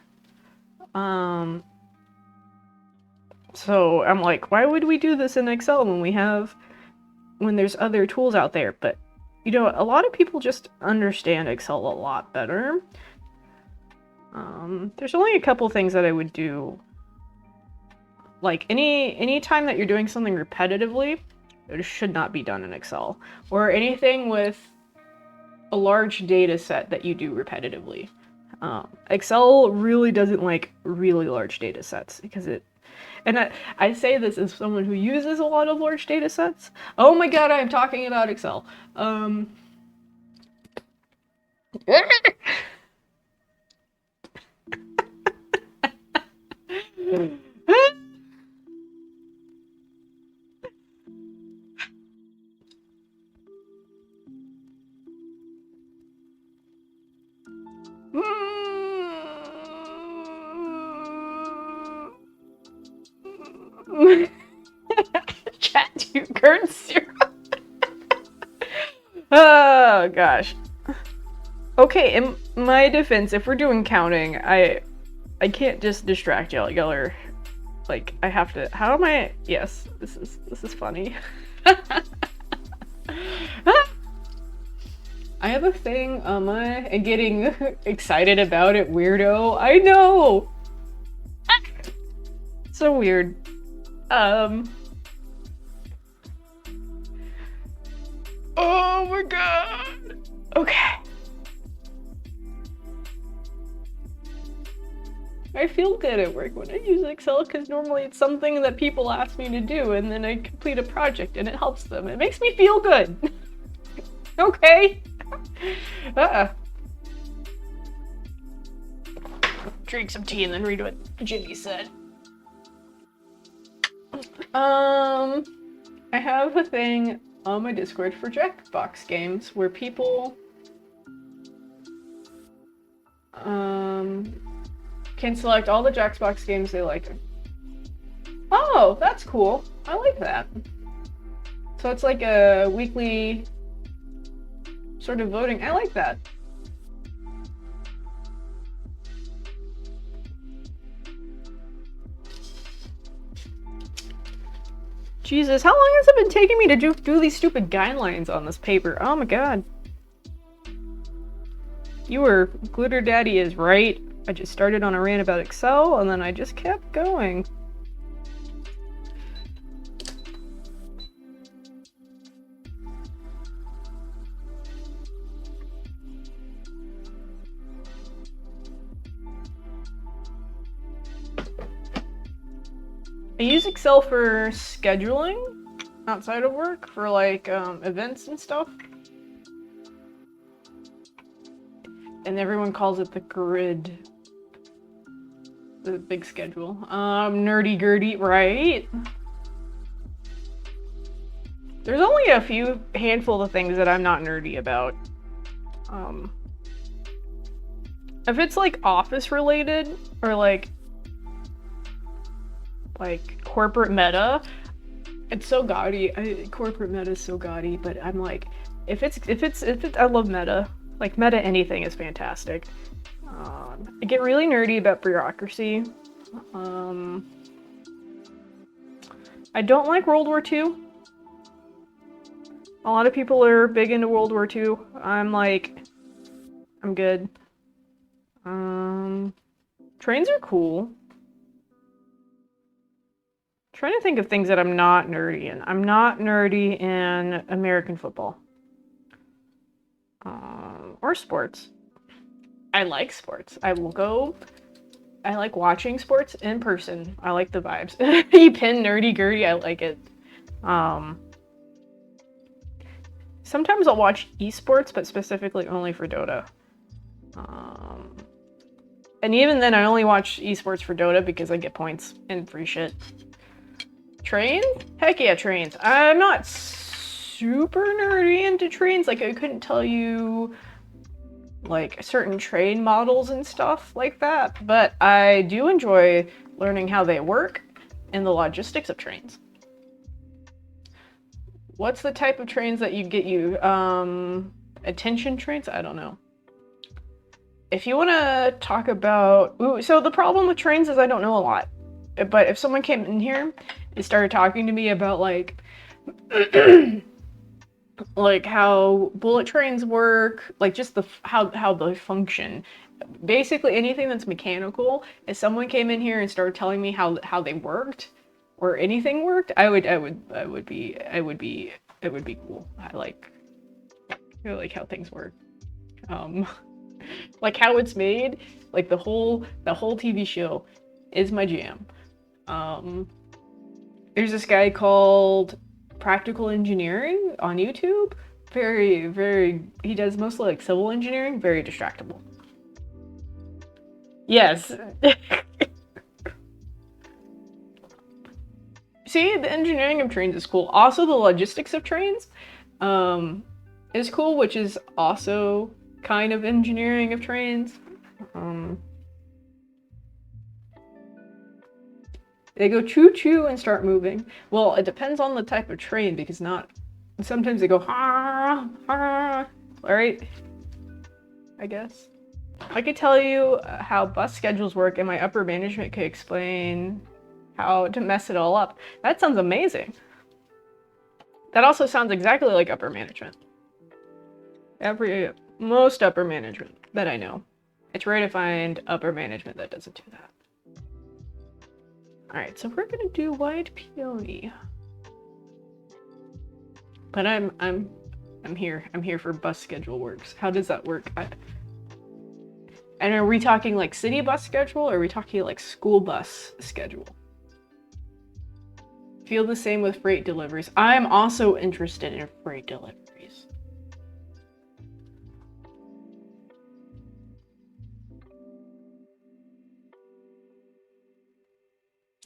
So I'm like, why would we do this in Excel when there's other tools out there? But you know, a lot of people just understand Excel a lot better. There's only a couple things that I would do. Like any time that you're doing something repetitively, it should not be done in Excel. Or anything with a large data set that you do repetitively. Excel really doesn't like really large data sets because and I say this as someone who uses a lot of large data sets. Oh my god, I'm talking about Excel. Chat to Kurt Zero. Oh gosh. Okay, in my defense, if we're doing counting, I can't just distract y'all. Y'all are like, I have to. How am I? Yes, this is funny. I have a thing, and getting excited about it, weirdo. I know. So weird. Oh my god. Okay. I feel good at work when I use Excel because normally it's something that people ask me to do and then I complete a project and it helps them. It makes me feel good. Okay. Drink some tea and then read what Jimmy said. I have a thing on my Discord for Jackbox games where people Can select all the Jackbox games they like. Oh, that's cool. I like that. So it's like a weekly sort of voting. I like that. Jesus, how long has it been taking me to do these stupid guidelines on this paper? Oh my god. Glitter Daddy is right. I just started on a rant about Excel, and then I just kept going. I use Excel for scheduling outside of work, for like events and stuff. And everyone calls it the grid. The big schedule. Nerdy-gurdy, right? There's only a handful of things that I'm not nerdy about. If it's like office related or like corporate meta, it's so gaudy. Corporate meta is so gaudy, but I'm like, if it's I love meta. Like meta anything is fantastic. I get really nerdy about bureaucracy. I don't like World War II. A lot of people are big into World War II. I'm like, I'm good. Trains are cool. Trying to think of things that I'm not nerdy in. I'm not nerdy in American football. Or sports. I like sports. I like watching sports in person. I like the vibes. You pin nerdy-gurdy, I like it. Sometimes I'll watch esports, but specifically only for Dota. And even then, I only watch esports for Dota because I get points and free shit. Trains? Heck yeah, trains. I'm not super nerdy into trains. Like, I couldn't tell you like certain train models and stuff like that, but I do enjoy learning how they work and the logistics of trains. What's the type of trains that you get you? Attention trains? I don't know. If you want to talk about... Ooh, so the problem with trains is I don't know a lot. But if someone came in here and started talking to me about like like how bullet trains work, like just how they function, basically anything that's mechanical, if someone came in here and started telling me how they worked or anything worked, it would be cool. I like how things work. Like how it's made, like the whole TV show is my jam. There's this guy called Practical Engineering on YouTube. He does mostly like civil engineering, very distractible. Yes. See, the engineering of trains is cool. Also, the logistics of trains is cool, which is also kind of engineering of trains. They go choo-choo and start moving. Well, it depends on the type of train, because sometimes they go ha ha, right? I guess. I could tell you how bus schedules work, and my upper management could explain how to mess it all up. That sounds amazing. That also sounds exactly like upper management. Most upper management that I know. It's rare to find upper management that doesn't do that. Alright, so we're gonna do wide peony. But I'm here for bus schedule works. How does that work? And are we talking like city bus schedule, or are we talking like school bus schedule? Feel the same with freight deliveries. I'm also interested in freight deliveries.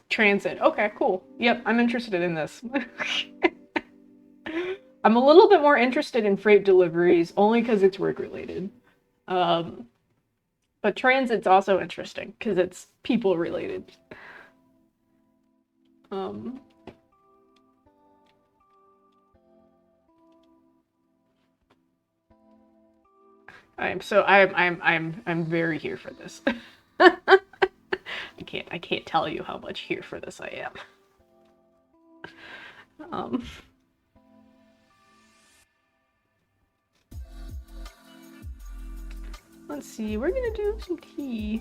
Transit. Okay, cool. Yep, I'm interested in this. I'm a little bit more interested in freight deliveries only because it's work related. But But transit's also interesting because it's people related. I'm very here for this. I can't tell you how much here for this I am. Let's see, we're gonna do some tea.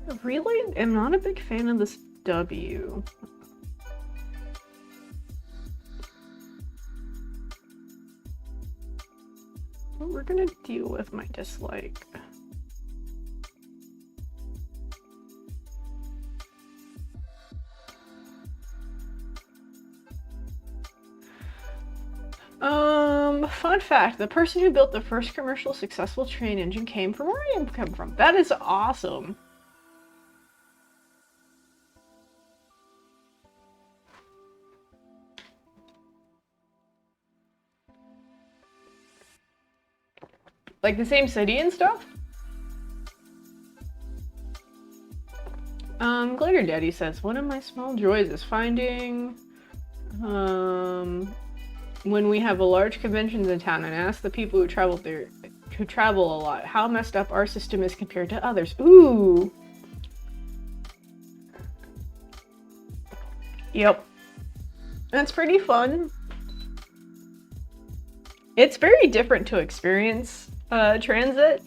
I really am not a big fan of this W. Well, we're gonna deal with my dislike. Fun fact, the person who built the first commercial successful train engine came from where I am come from. That is awesome. Like the same city and stuff? Glitter Daddy says, one of my small joys is finding, when we have a large conventions in town and ask the people who travel there, who travel a lot, how messed up our system is compared to others. Ooh. Yep. That's pretty fun. It's very different to experience transit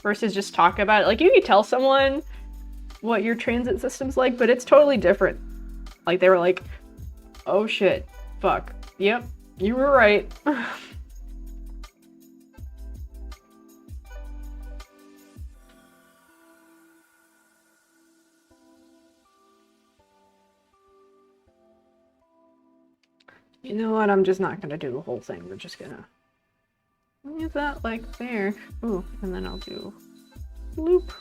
versus just talk about it. Like, you can tell someone what your transit system's like, but it's totally different. Like, they were like, oh shit, fuck. Yep, you were right. You know what? I'm just not gonna do the whole thing. We're just gonna leave that like there. Ooh, and then I'll do loop.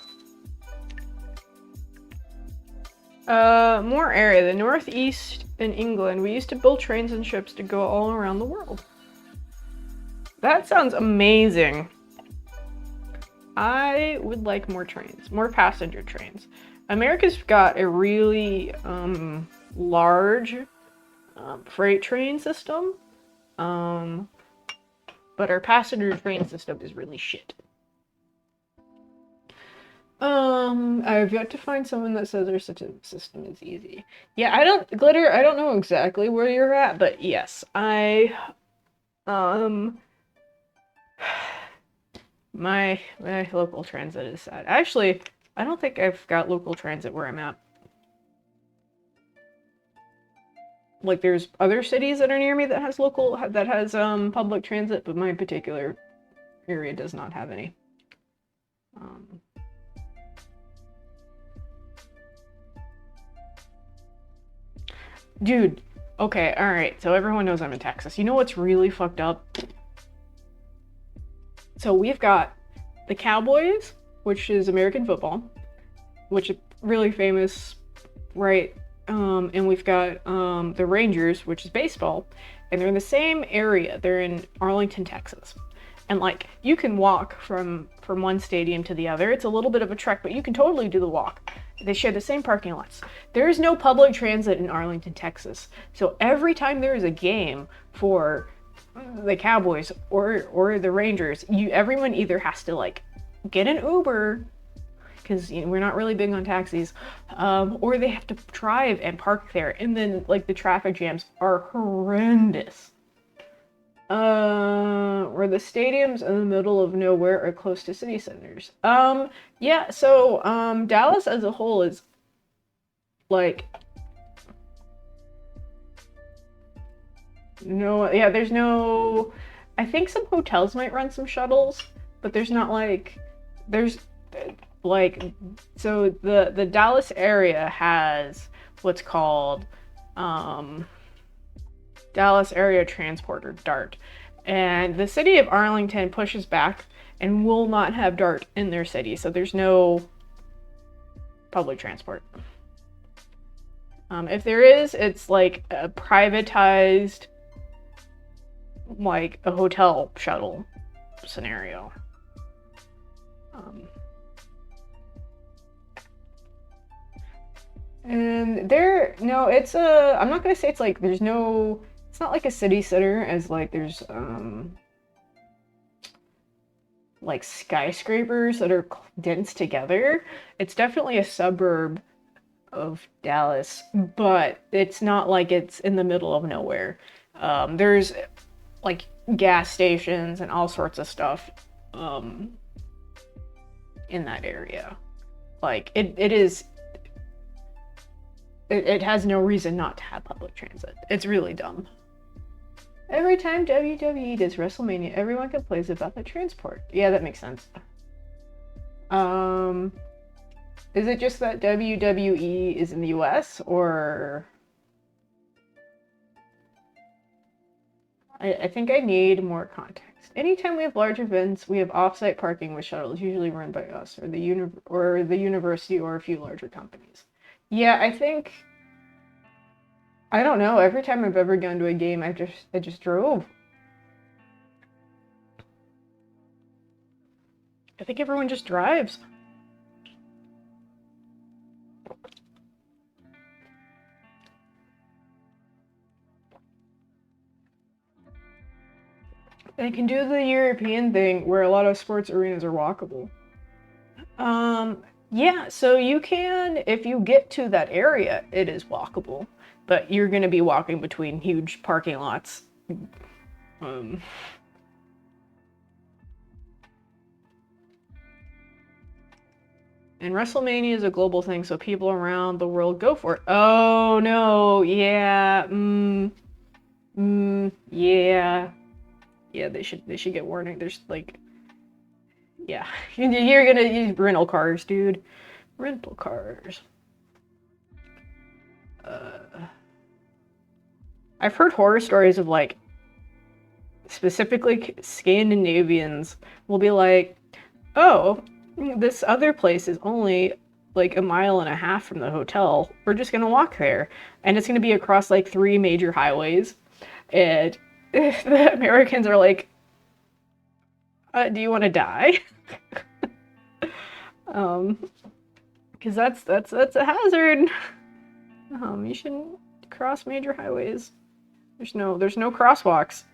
More area. The northeast in England. We used to build trains and ships to go all around the world. That sounds amazing. I would like more trains, more passenger trains. America's got a really large freight train system, but our passenger train system is really shit. I've yet to find someone that says our system is easy. Yeah, Glitter, I don't know exactly where you're at, but yes, my local transit is sad. Actually, I don't think I've got local transit where I'm at. Like, there's other cities that are near me that has public transit, but my particular area does not have any. Dude, okay, alright, so everyone knows I'm in Texas. You know what's really fucked up? So we've got the Cowboys, which is American football, which is really famous, right? And we've got the Rangers, which is baseball, and they're in the same area. They're in Arlington, Texas. And like, you can walk from one stadium to the other. It's a little bit of a trek, but you can totally do the walk. They share the same parking lots. There is no public transit in Arlington, Texas. So every time there is a game for the Cowboys or the Rangers, everyone either has to like get an Uber, because we're not really big on taxis, or they have to drive and park there. And then like the traffic jams are horrendous. Where the stadiums in the middle of nowhere are close to city centers. Yeah, so Dallas as a whole is like there's no, I think some hotels might run some shuttles, but there's not like, so the Dallas area has what's called Dallas Area Transport, or DART, and the city of Arlington pushes back and will not have DART in their city. So there's no public transport. If there is, it's like a privatized, like a hotel shuttle scenario. And no, I'm not gonna say it's like it's not like a city center as like there's like skyscrapers that are dense together. It's definitely a suburb of Dallas, but it's not like it's in the middle of nowhere. There's like gas stations and all sorts of stuff in that area. Like it has no reason not to have public transit. It's really dumb. Every time WWE does WrestleMania, everyone complains about the transport. Yeah, that makes sense. Is it just that WWE is in the US, or... I think I need more context. Anytime we have large events, we have off-site parking with shuttles, usually run by us, or the university, or a few larger companies. Yeah, I think... I don't know. Every time I've ever gone to a game, I just drove. I think everyone just drives. And it can do the European thing where a lot of sports arenas are walkable. Yeah, so you can, if you get to that area, it is walkable. But you're going to be walking between huge parking lots. And WrestleMania is a global thing, so people around the world go for it. Oh, no, yeah, yeah. Yeah, they should get warning. There's like... Yeah, you're gonna use rental cars, dude. Rental cars. I've heard horror stories of like, specifically Scandinavians will be like, oh, this other place is only like a mile and a half from the hotel. We're just gonna walk there. And it's gonna be across like 3 major highways. And the Americans are like, do you want to die? Because that's a hazard. You shouldn't cross major highways. There's no crosswalks.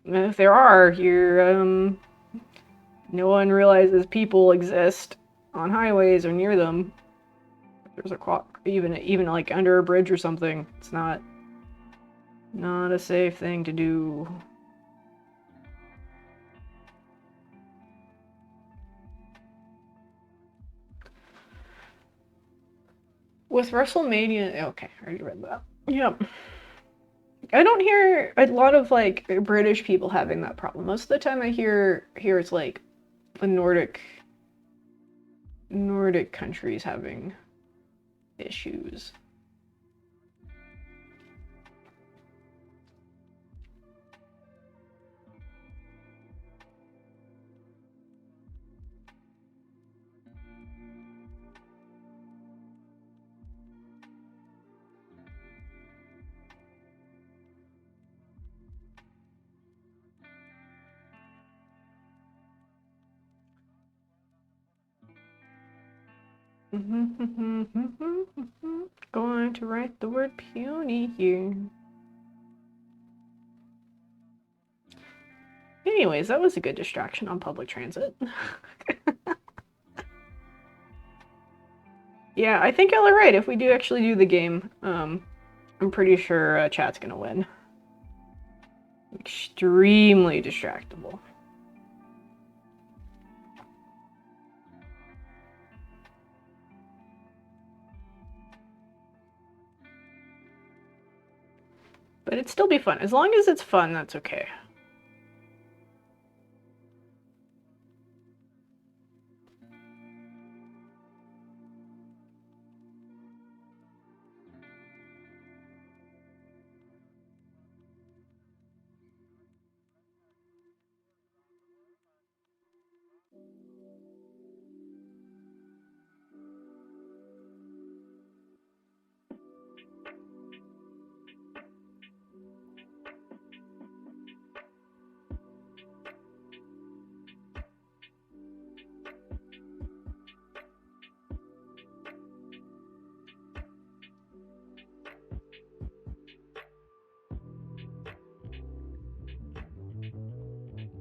If there are, no one realizes people exist on highways or near them. There's even like under a bridge or something. It's not a safe thing to do. With WrestleMania, okay, I already read that. Yep. I don't hear a lot of like British people having that problem. Most of the time I hear it's like the Nordic countries having issues. Going to write the word puny here. Anyways, that was a good distraction on public transit. Yeah, I think y'all are right. If we do actually do the game, I'm pretty sure chat's gonna win. Extremely distractible. But it'd still be fun. As long as it's fun, that's okay.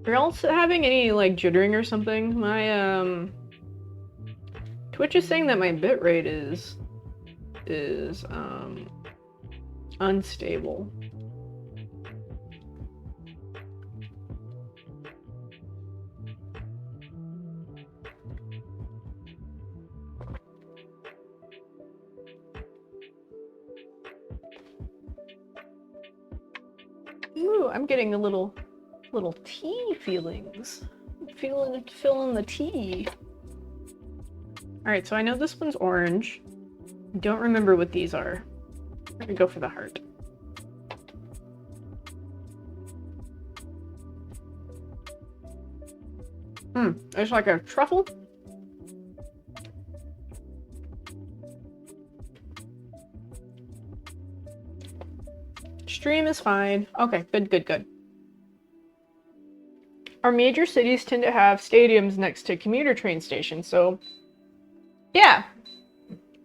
Are y'all having any like jittering or something? My Twitch is saying that my bitrate is unstable. Ooh, I'm getting a little tea feelings. Feeling the tea. All right, so I know this one's orange. I don't remember what these are. I'm gonna go for the heart. It's like a truffle. Stream is fine. Okay, good. Our major cities tend to have stadiums next to commuter train stations, so yeah.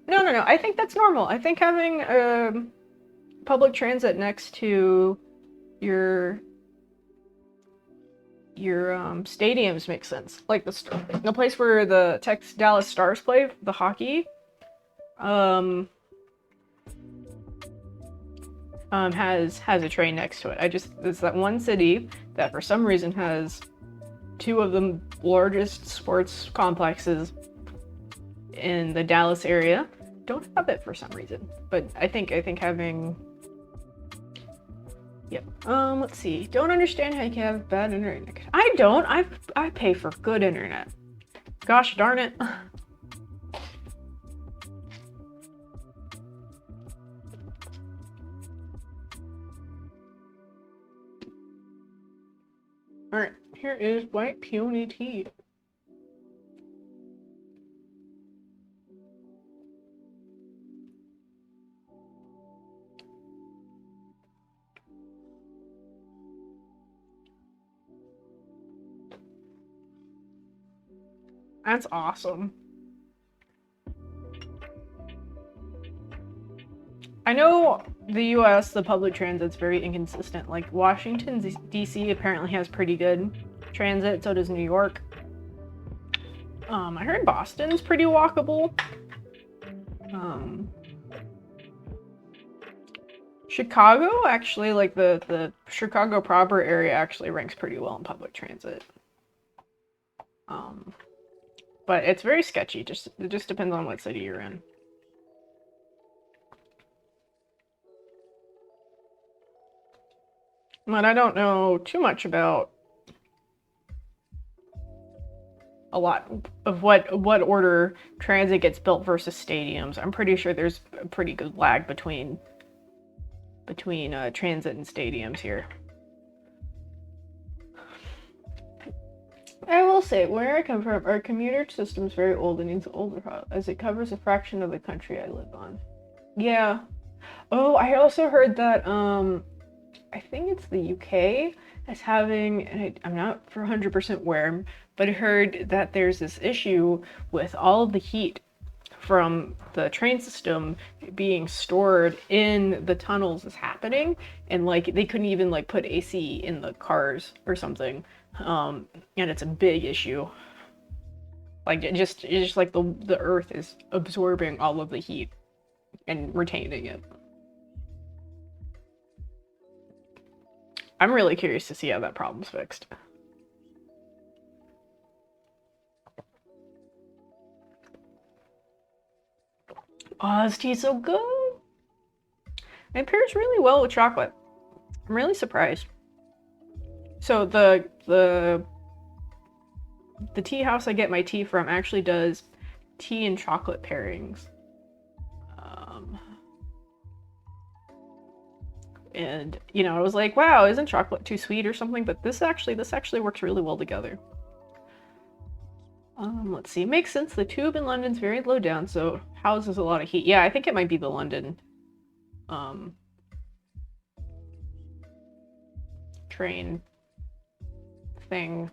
No. I think that's normal. I think having public transit next to your stadiums makes sense. Like the place where the Dallas Stars play, the hockey, has a train next to it. It's that one city that for some reason has two of the largest sports complexes in the Dallas area. Don't have it for some reason, but I think having. Yep. Let's see. Don't understand how you can have bad internet. I don't. I pay for good internet. Gosh darn it. Alright, here is white peony tea. That's awesome. I know the US, the public transit's very inconsistent. Like Washington, D.C. apparently has pretty good transit, so does New York. I heard Boston's pretty walkable. Chicago, actually, like the Chicago proper area actually ranks pretty well in public transit. But it's very sketchy. It just depends on what city you're in. But I don't know too much about a lot of what order transit gets built versus stadiums. I'm pretty sure there's a pretty good lag between transit and stadiums here. I will say, where I come from, our commuter system is very old and needs older, as it covers a fraction of the country I live on. Yeah. Oh, I also heard that, I think it's the UK is having, and I'm not for 100% where, but I heard that there's this issue with all of the heat from the train system being stored in the tunnels is happening, and like they couldn't even like put AC in the cars or something. And it's a big issue. Like it's just like the earth is absorbing all of the heat and retaining it. I'm really curious to see how that problem's fixed. Oh, this tea's so good. It pairs really well with chocolate. I'm really surprised. So the tea house I get my tea from actually does tea and chocolate pairings. And you know, I was like, wow, isn't chocolate too sweet or something? But this actually works really well together. Let's see. Makes sense. The tube in London's very low down, so houses a lot of heat. Yeah, I think it might be the London train thing.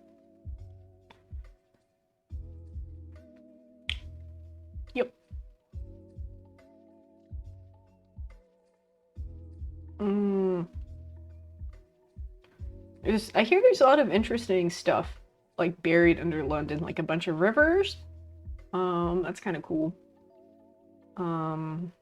Yep. I hear there's a lot of interesting stuff like buried under London, like a bunch of rivers. That's kind of cool. Um,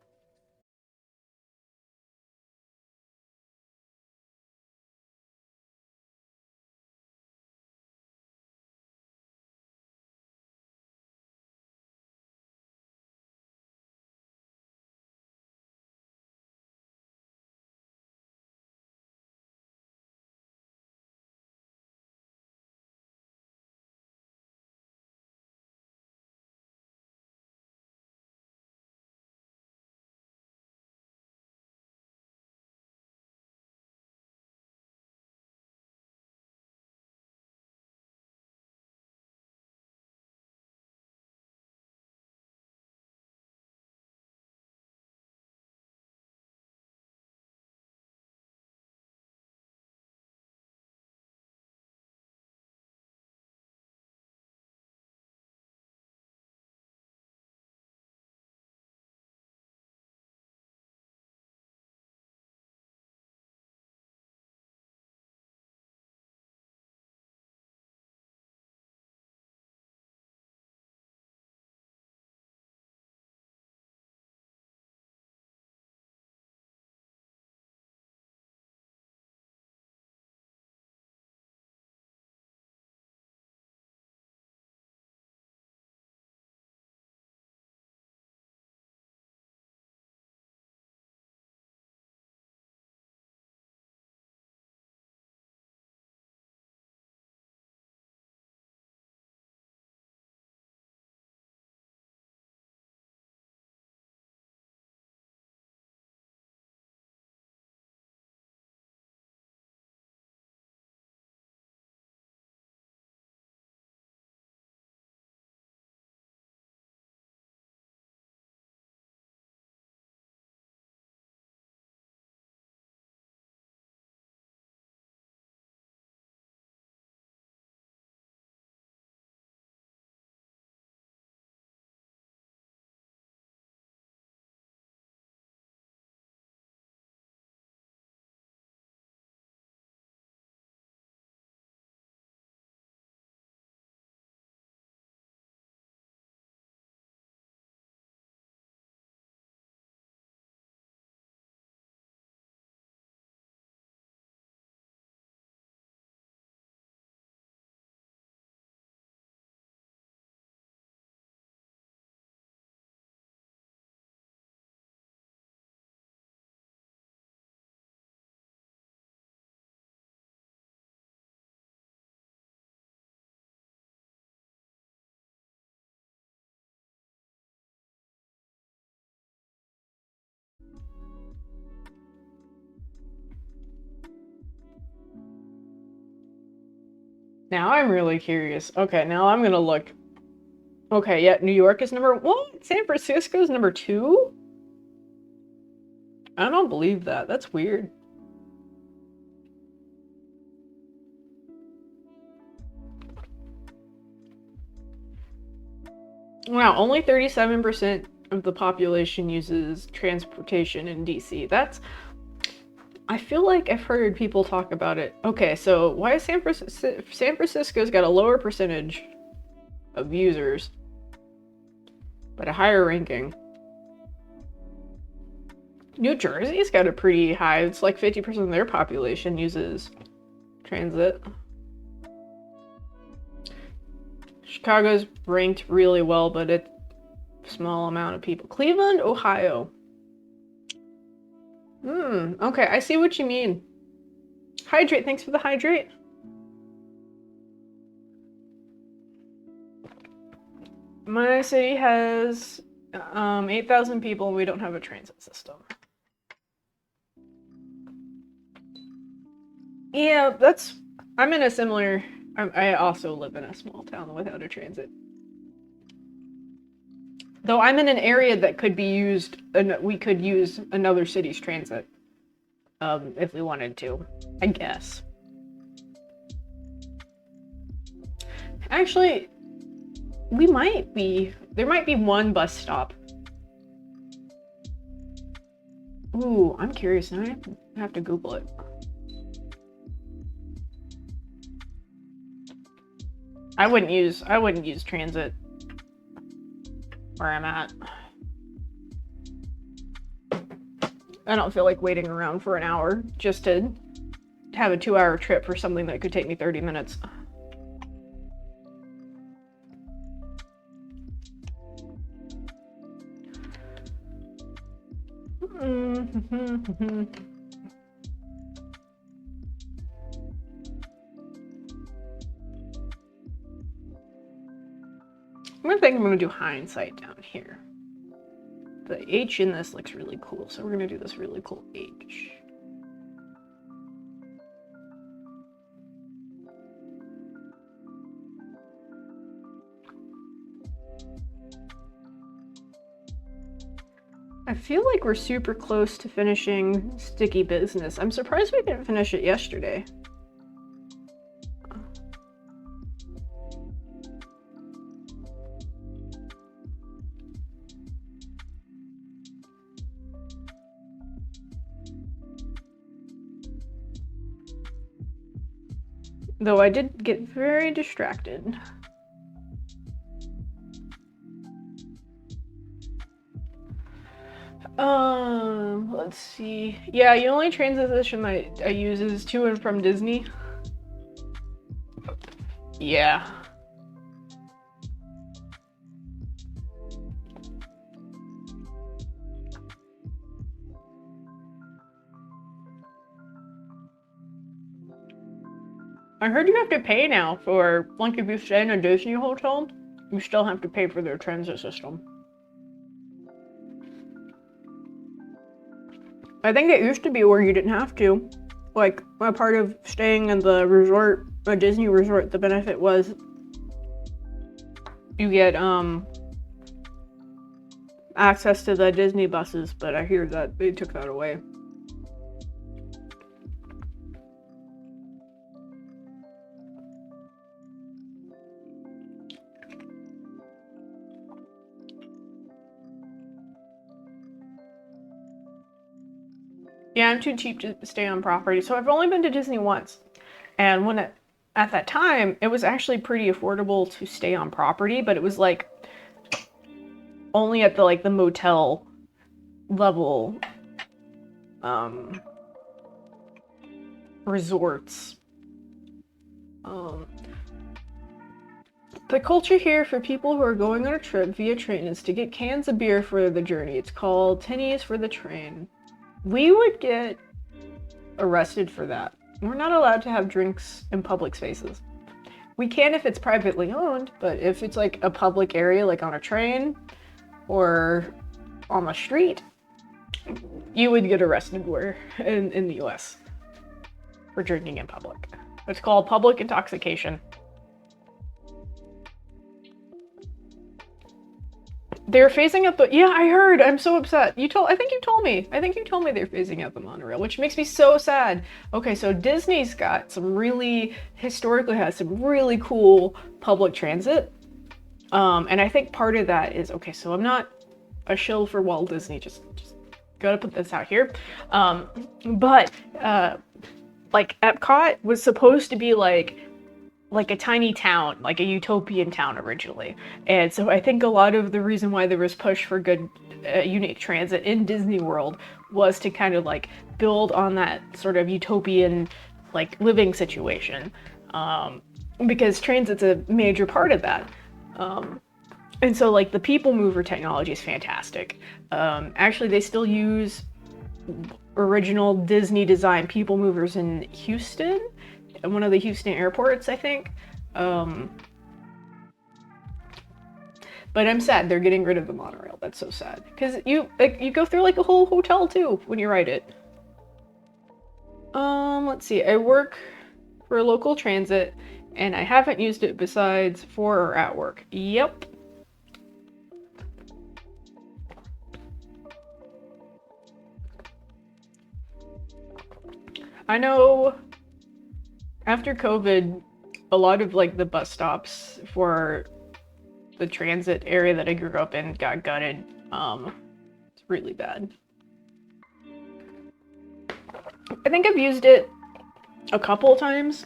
Now I'm really curious. Okay, now I'm gonna look. Okay, yeah, New York is number what? San Francisco's number 2? I don't believe that. That's weird. Wow, only 37% of the population uses transportation in DC. I feel like I've heard people talk about it. Okay, so why is San Francisco's got a lower percentage of users, but a higher ranking? New Jersey's got a pretty high, it's like 50% of their population uses transit. Chicago's ranked really well, but it's a small amount of people. Cleveland, Ohio. Okay, I see what you mean. Hydrate, thanks for the hydrate. My city has 8,000 people and we don't have a transit system. Yeah, I'm in a similar, I also live in a small town without a transit. Though I'm in an area that could be used, and we could use another city's transit, if we wanted to, I guess. Actually, there might be one bus stop. Ooh, I'm curious now. I have to Google it. I wouldn't use transit where I'm at. I don't feel like waiting around for an hour just to have a 2-hour trip for something that could take me 30 minutes. I think I'm gonna do hindsight down here. The H in this looks really cool, so we're gonna do this really cool H. I feel like we're super close to finishing Sticky Business. I'm surprised we didn't finish it yesterday. Though I did get very distracted. Let's see. Yeah, the only transition I use is to and from Disney. Yeah. I heard you have to pay now for, like, if you stay in a Disney hotel, you still have to pay for their transit system. I think it used to be where you didn't have to. Like, a part of staying in the resort, a Disney resort, the benefit was you get, access to the Disney buses, but I hear that they took that away. Yeah, I'm too cheap to stay on property, so I've only been to Disney once. And at that time, it was actually pretty affordable to stay on property, but it was like only at the motel level resorts. The culture here for people who are going on a trip via train is to get cans of beer for the journey. It's called tinnies for the train. We would get arrested for that. We're not allowed to have drinks in public spaces. We can if it's privately owned, but if it's like a public area, like on a train or on the street, you would get arrested in the US for drinking in public. It's called public intoxication. They're phasing out the, yeah, I heard. I'm so upset. I think you told me they're phasing out the monorail, which makes me so sad. Okay, so Disney's got historically has some really cool public transit. And I think part of that is, okay, so I'm not a shill for Walt Disney, just gotta put this out here. But like Epcot was supposed to be like a tiny town, like a utopian town originally. And so I think a lot of the reason why there was push for good unique transit in Disney World was to kind of like build on that sort of utopian like living situation. Because transit's a major part of that. And so like the people mover technology is fantastic. Actually, they still use original Disney design people movers in Houston, one of the Houston airports, I think. But I'm sad they're getting rid of the monorail. That's so sad. Because you go through like a whole hotel too when you ride it. Let's see. I work for a local transit and I haven't used it besides for or at work. Yep. I know after COVID, a lot of like the bus stops for the transit area that I grew up in got gutted. It's really bad. I think I've used it a couple of times.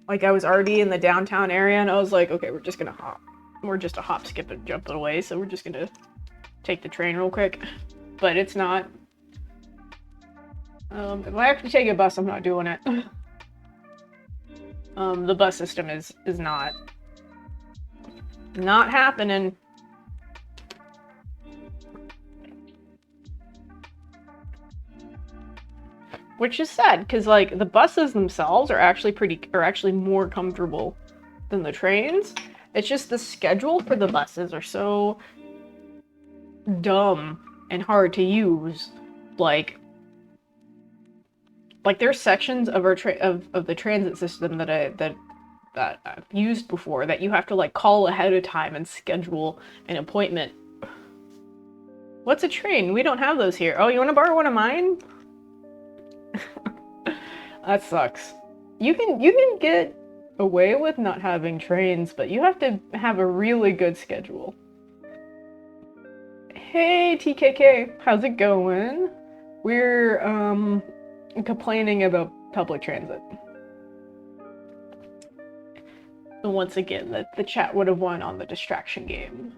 Like I was already in the downtown area and I was like, okay, we're just gonna hop. We're just a hop, skip, and jump away, so we're just gonna take the train real quick. But it's not. If I have to take a bus, I'm not doing it. The bus system is not happening. Which is sad, because like the buses themselves are actually more comfortable than the trains. It's just the schedule for the buses are so dumb and hard to use. Like there's sections of our of the transit system that I've used before that you have to like call ahead of time and schedule an appointment. What's a train? We don't have those here. Oh, you want to borrow one of mine? That sucks. You can get away with not having trains, but you have to have a really good schedule. Hey TKK, how's it going? We're complaining about public transit. And once again, the chat would have won on the distraction game.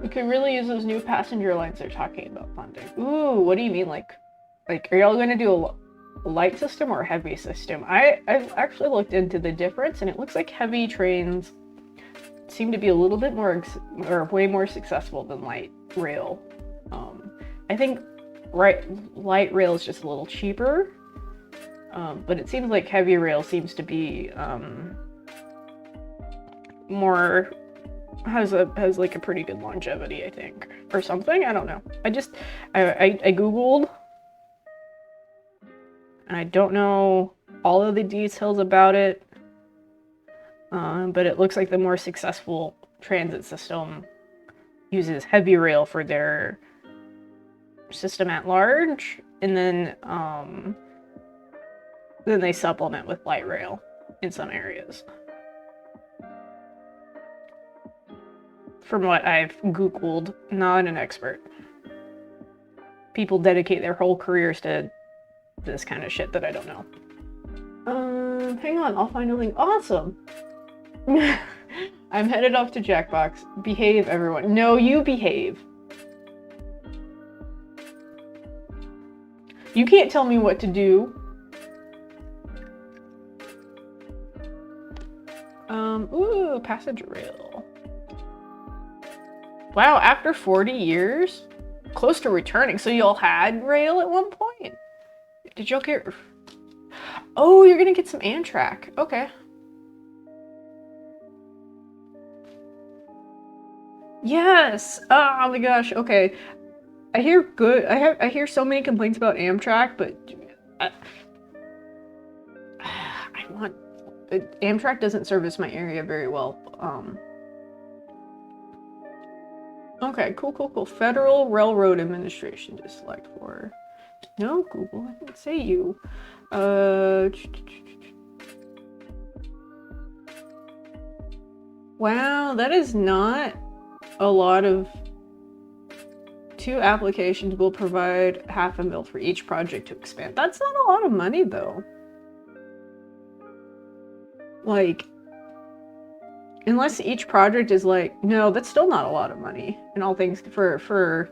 We could really use those new passenger lines they're talking about funding. Ooh, what do you mean? Like are y'all gonna do a light system or a heavy system? I've actually looked into the difference, and it looks like heavy trains seem to be a little bit more or way more successful than light rail. I think light rail is just a little cheaper, but it seems like heavy rail seems to be more has like a pretty good longevity, I think, or something. I don't know. I googled, and I don't know all of the details about it. But it looks like the more successful transit system uses heavy rail for their system at large, and then they supplement with light rail in some areas. From what I've googled, not an expert. People dedicate their whole careers to this kind of shit that I don't know. Hang on, I'll find a link. Awesome! I'm headed off to Jackbox. Behave, everyone. No, you behave. You can't tell me what to do. Ooh, passenger rail. Wow, after 40 years? Close to returning. So y'all had rail at one point? Did y'all get... Oh, you're gonna get some Amtrak. Okay. Yes! Oh my gosh, okay. I hear so many complaints about Amtrak, but Amtrak doesn't service my area very well. Okay, cool. Federal Railroad Administration to select for. No, Google, I didn't say you. Wow, that is not a lot of... 2 applications will provide $500,000 for each project to expand. That's not a lot of money, though. Like, unless each project is like... No, that's still not a lot of money, in all things, for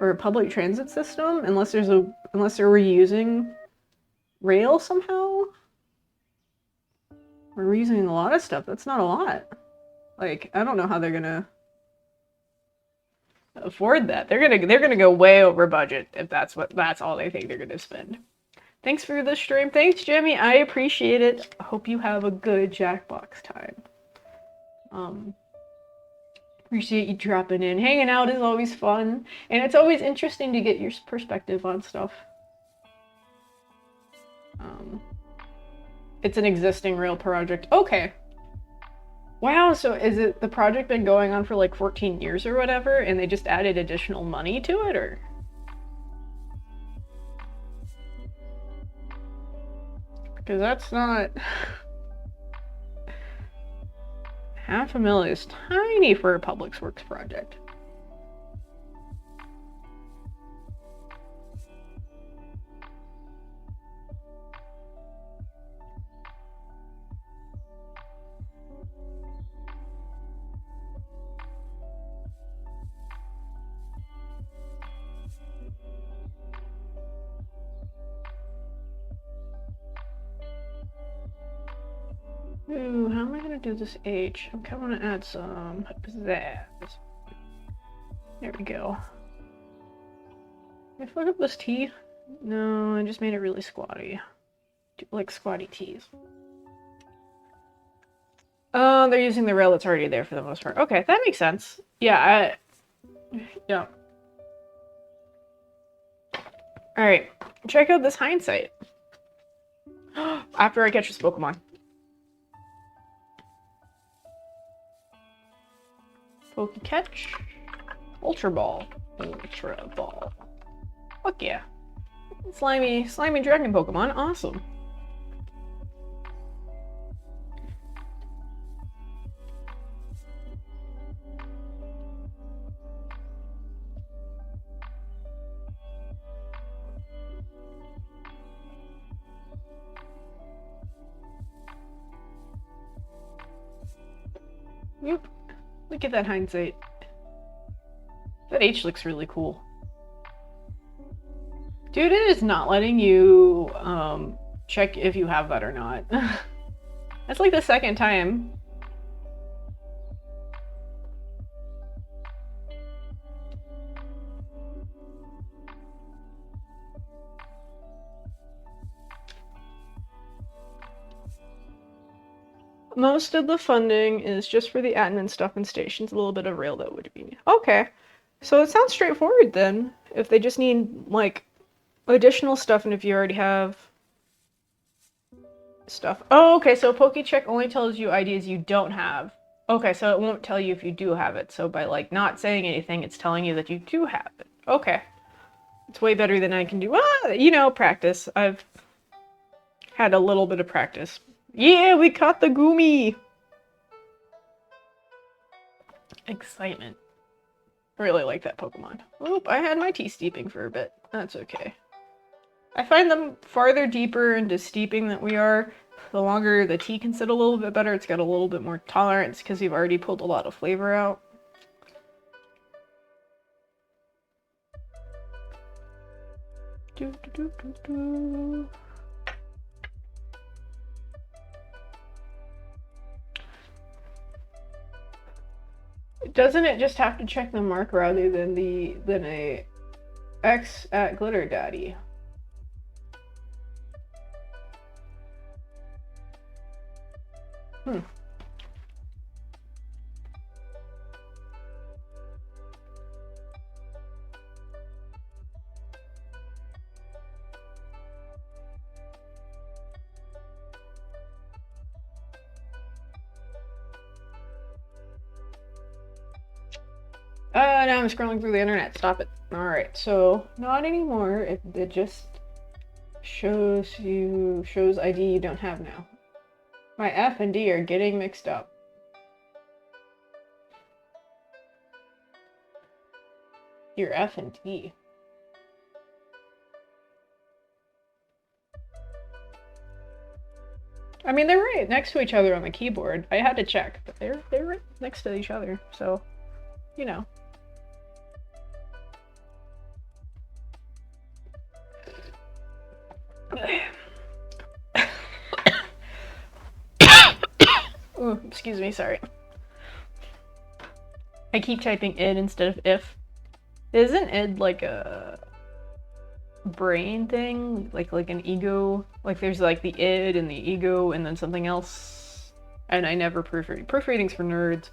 a public transit system, unless they're reusing rail somehow. We're reusing a lot of stuff. That's not a lot. Like, I don't know how they're gonna afford that. They're gonna go way over budget if that's all they think they're gonna spend. Thanks for the stream. Thanks, Jimmy. I appreciate it. I hope you have a good Jackbox time. Appreciate you dropping in. Hanging out is always fun, and it's always interesting to get your perspective on stuff. It's an existing rail project. Okay. Wow, so is it the project been going on for like 14 years or whatever, and they just added additional money to it, or? Because that's not... $500,000 is tiny for a public works project. Ooh, how am I gonna do this H? I'm kind of gonna add some that. There we go. Can I fuck up this T? No, I just made it really squatty. Like squatty T's. Oh, they're using the rail that's already there for the most part. Okay, that makes sense. Yeah, yeah. Alright, check out this hindsight. After I catch this Pokemon. Catch. Ultra Ball. Ultra Ball. Fuck yeah. Slimy dragon Pokemon. Awesome. Yep. Look at that hindsight. That H looks really cool. Dude, it is not letting you check if you have that or not. That's like the second time. Most of the funding is just for the admin stuff and stations, a little bit of rail that would be. Okay. So it sounds straightforward then. If they just need, like, additional stuff and if you already have stuff. Oh, okay, so PokeCheck only tells you ideas you don't have. Okay, so it won't tell you if you do have it. So by, like, not saying anything, it's telling you that you do have it. Okay. It's way better than I can do. You know, practice. I've had a little bit of practice. Yeah, we caught the Goomy! Excitement. Really like that Pokemon. Oop, I had my T-steeping for a bit. That's okay. I find the farther deeper into steeping that we are, the longer the tea can sit a little bit better. It's got a little bit more tolerance because you've already pulled a lot of flavor out. Doesn't it just have to check the mark rather than a X at Glitter Daddy? Now I'm scrolling through the internet. Stop it. Alright, so not anymore. It just shows ID you don't have now. My F and D are getting mixed up. Your F and D. I mean, they're right next to each other on the keyboard. I had to check, but they're right next to each other, so, you know. Oh, excuse me, sorry. I keep typing id instead of if. Isn't id like a brain thing? Like an ego? Like there's like the id and the ego and then something else? And I never proofread. Proofreading's for nerds.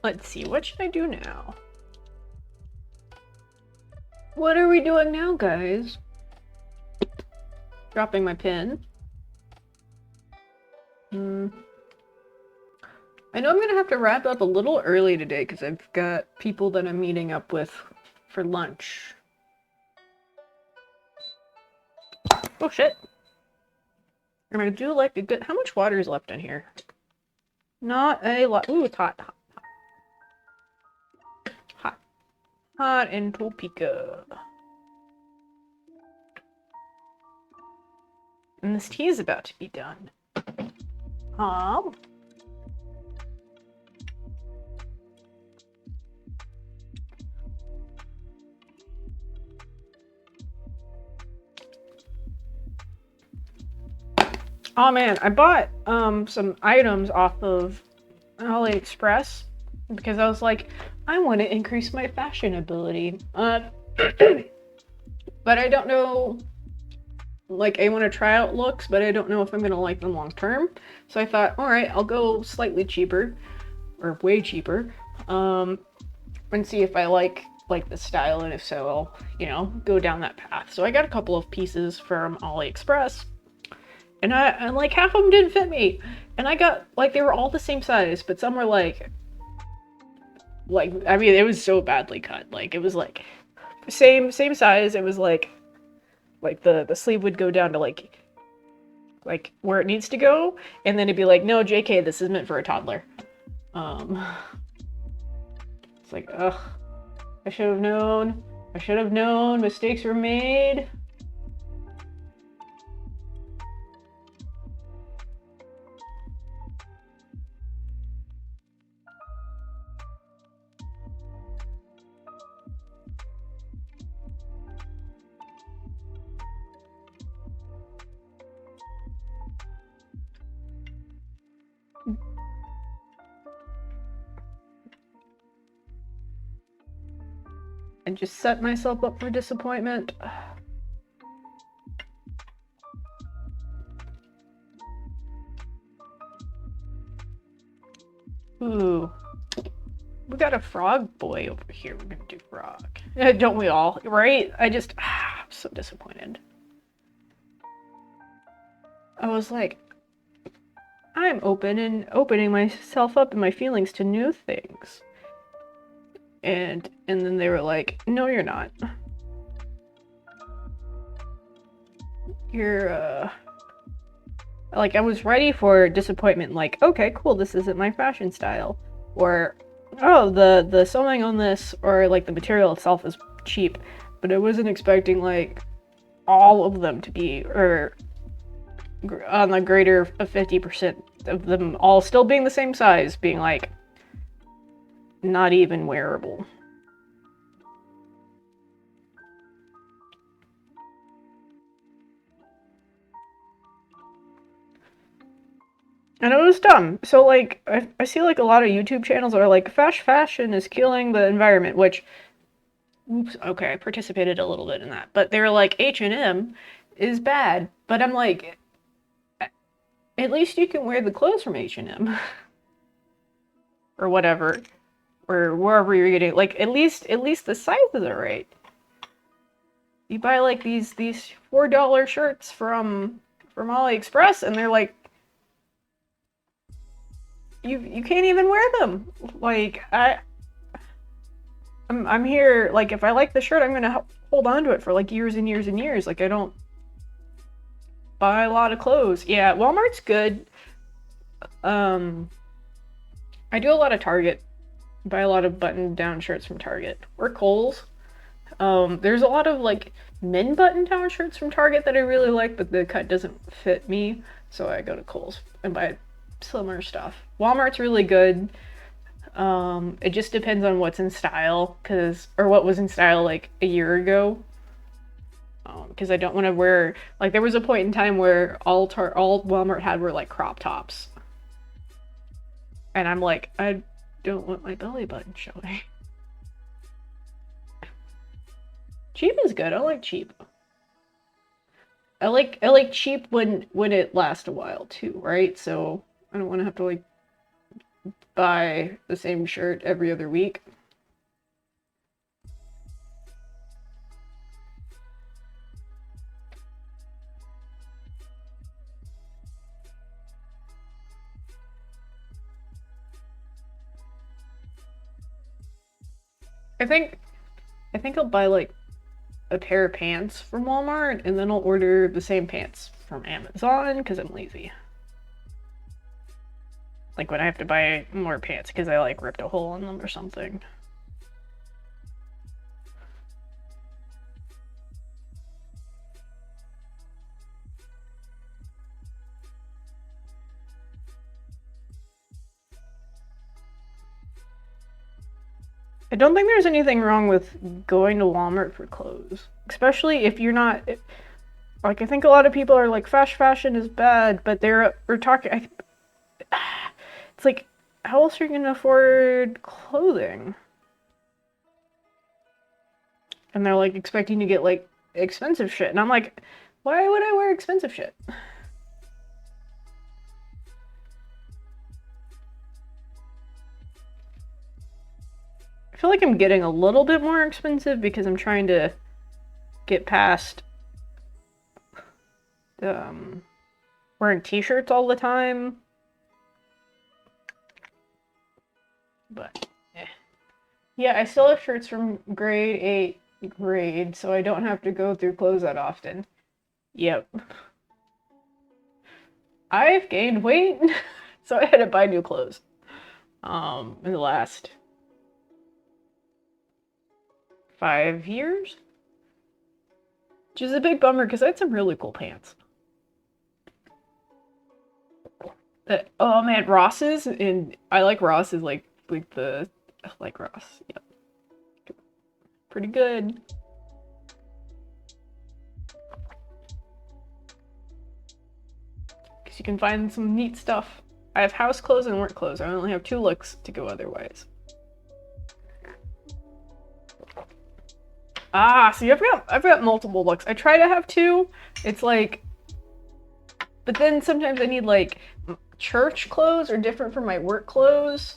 Let's see, what should I do now? What are we doing now, guys? Dropping my pin. I know I'm gonna have to wrap up a little early today because I've got people that I'm meeting up with for lunch. Oh shit. And I do like a good... How much water is left in here? Not a lot. Ooh, it's hot. Hot in Topeka. And this tea is about to be done. Oh man, I bought some items off of AliExpress because I was like, I want to increase my fashion ability. But I don't know, like, I want to try out looks, but I don't know if I'm going to like them long term. So I thought, all right, I'll go slightly cheaper, or way cheaper, and see if I like the style, and if so, I'll, you know, go down that path. So I got a couple of pieces from AliExpress, and like half of them didn't fit me, and I got, like, they were all the same size, but some were like, I mean, it was so badly cut. Like, it was like same size. It was like the sleeve would go down to like where it needs to go, and then it'd be like, no, JK, this is meant for a toddler. It's like, ugh, I should have known. Mistakes were made. And just set myself up for disappointment. Ooh. We got a frog boy over here. We're gonna do frog. Don't we all? Right? I'm so disappointed. I was like, I'm opening myself up and my feelings to new things. And then they were like, no, you're not. You're, like, I was ready for disappointment, like, okay, cool, this isn't my fashion style. Or, oh, the sewing on this, or, like, the material itself is cheap. But I wasn't expecting, like, all of them to be, or on the greater of 50% of them all still being the same size, being, like, not even wearable. And it was dumb. So, like, I see, like, a lot of YouTube channels that are like, fashion is killing the environment, which, oops, okay, I participated a little bit in that. But they were like, H&M is bad. But I'm like, at least you can wear the clothes from H&M. Or whatever. Or wherever you're getting, like, at least the sizes are right. You buy, like, these $4 shirts from AliExpress, and they're like, you can't even wear them. Like, I'm here, like, if I like the shirt, I'm gonna hold on to it for, like, years and years and years. Like, I don't buy a lot of clothes. Yeah, Walmart's good. I do a lot of Target. Buy a lot of button-down shirts from Target. Or Kohl's. There's a lot of, like, men button-down shirts from Target that I really like, but the cut doesn't fit me, so I go to Kohl's and buy slimmer stuff. Walmart's really good. It just depends on what's in style, or what was in style, like, a year ago. Because I don't want to wear, like, there was a point in time where all Walmart had were, like, crop tops. And I'm like, I don't want my belly button showing. Cheap is good. I like cheap. I like cheap when it lasts a while too, right? So I don't want to have to, like, buy the same shirt every other week. I think I'll buy like a pair of pants from Walmart and then I'll order the same pants from Amazon because I'm lazy. Like when I have to buy more pants because I like ripped a hole in them or something. I don't think there's anything wrong with going to Walmart for clothes, especially if you're not like I think a lot of people are like fast fashion is bad, but we're talking. It's like how else are you gonna afford clothing? And they're like expecting to get like expensive shit, and I'm like, why would I wear expensive shit? I feel like I'm getting a little bit more expensive because I'm trying to get past wearing t-shirts all the time. But yeah, I still have shirts from grade 8 grade, so I don't have to go through clothes that often. Yep. I've gained weight, so I had to buy new clothes in the last 5 years, which is a big bummer because I had some really cool pants. Oh man, Ross's, and I like Ross's I like Ross. Yep, pretty good. Because you can find some neat stuff. I have house clothes and work clothes. I only have 2 looks to go otherwise. See, I've got multiple looks. I try to have 2. It's like, but then sometimes I need like church clothes are different from my work clothes.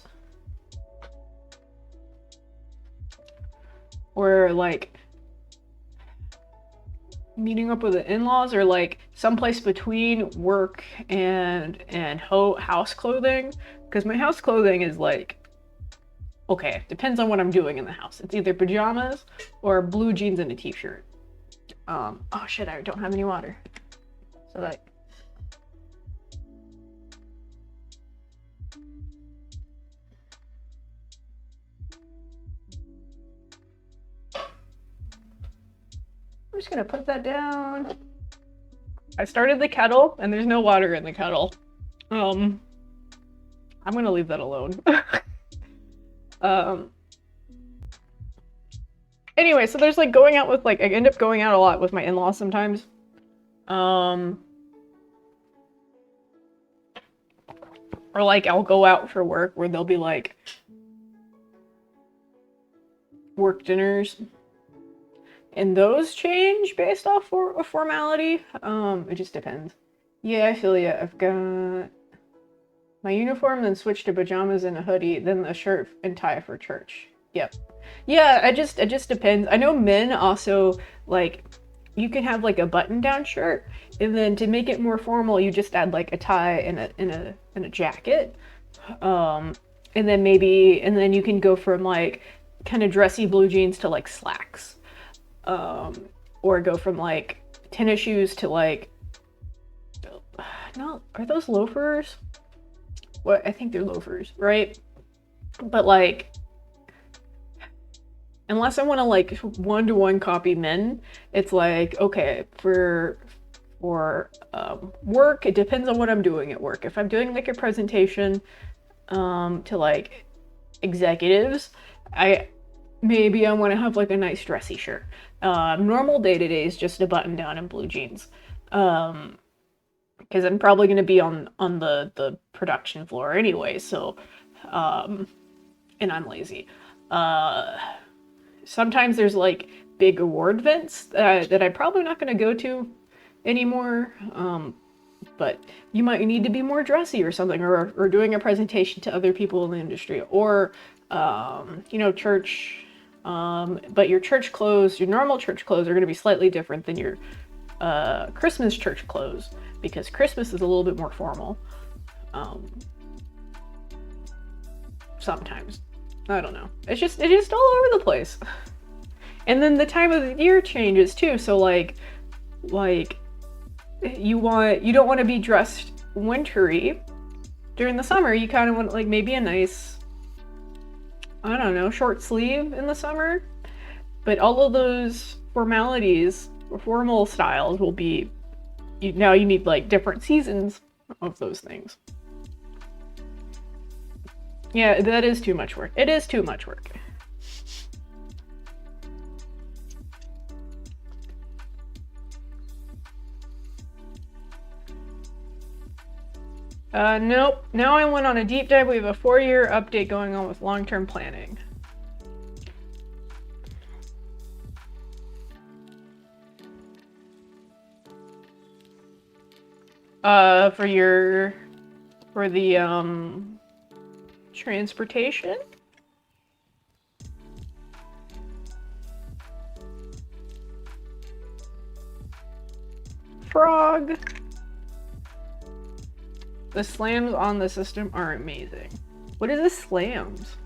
Or like meeting up with the in-laws, or like someplace between work and house clothing. Because my house clothing is like, okay, depends on what I'm doing in the house. It's either pajamas or blue jeans and a t-shirt. Oh shit, I don't have any water. So like, I'm just gonna put that down. I started the kettle and there's no water in the kettle. I'm gonna leave that alone. Anyway, so there's like going out with like, I end up going out a lot with my in-laws sometimes. Or like I'll go out for work where there'll be like work dinners. And those change based off a formality. It just depends. Yeah, I feel ya. I've got my uniform, then switch to pajamas and a hoodie, then a shirt and tie for church. Yep. Yeah, it just depends. I know men also like you can have like a button-down shirt, and then to make it more formal, you just add like a tie and a jacket. And then you can go from like kind of dressy blue jeans to like slacks. Or go from like tennis shoes to like, no, are those loafers? What, I think they're loafers, right? But like, unless I want to like one-to-one copy men, it's like, okay, for work, it depends on what I'm doing at work. If I'm doing like a presentation to like executives, maybe I want to have like a nice dressy shirt. Normal day-to-day is just a button-down and blue jeans. Because I'm probably going to be on the production floor anyway, so, and I'm lazy. Sometimes there's like big award events that I'm probably not going to go to anymore. but you might need to be more dressy or something, or doing a presentation to other people in the industry, or church. But your church clothes, your normal church clothes, are going to be slightly different than your Christmas church clothes, because Christmas is a little bit more formal. Sometimes, I don't know. It's just all over the place. And then the time of the year changes too. So like you don't want to be dressed wintry during the summer. You kind of want like maybe a nice, I don't know, short sleeve in the summer. But all of those formalities, formal styles will be, now you need like different seasons of those things. Yeah, that is too much work. It is too much work. Nope. Now I went on a deep dive. We have a 4-year update going on with long-term planning. For the transportation? Frog. The slams on the system are amazing. What is the slams?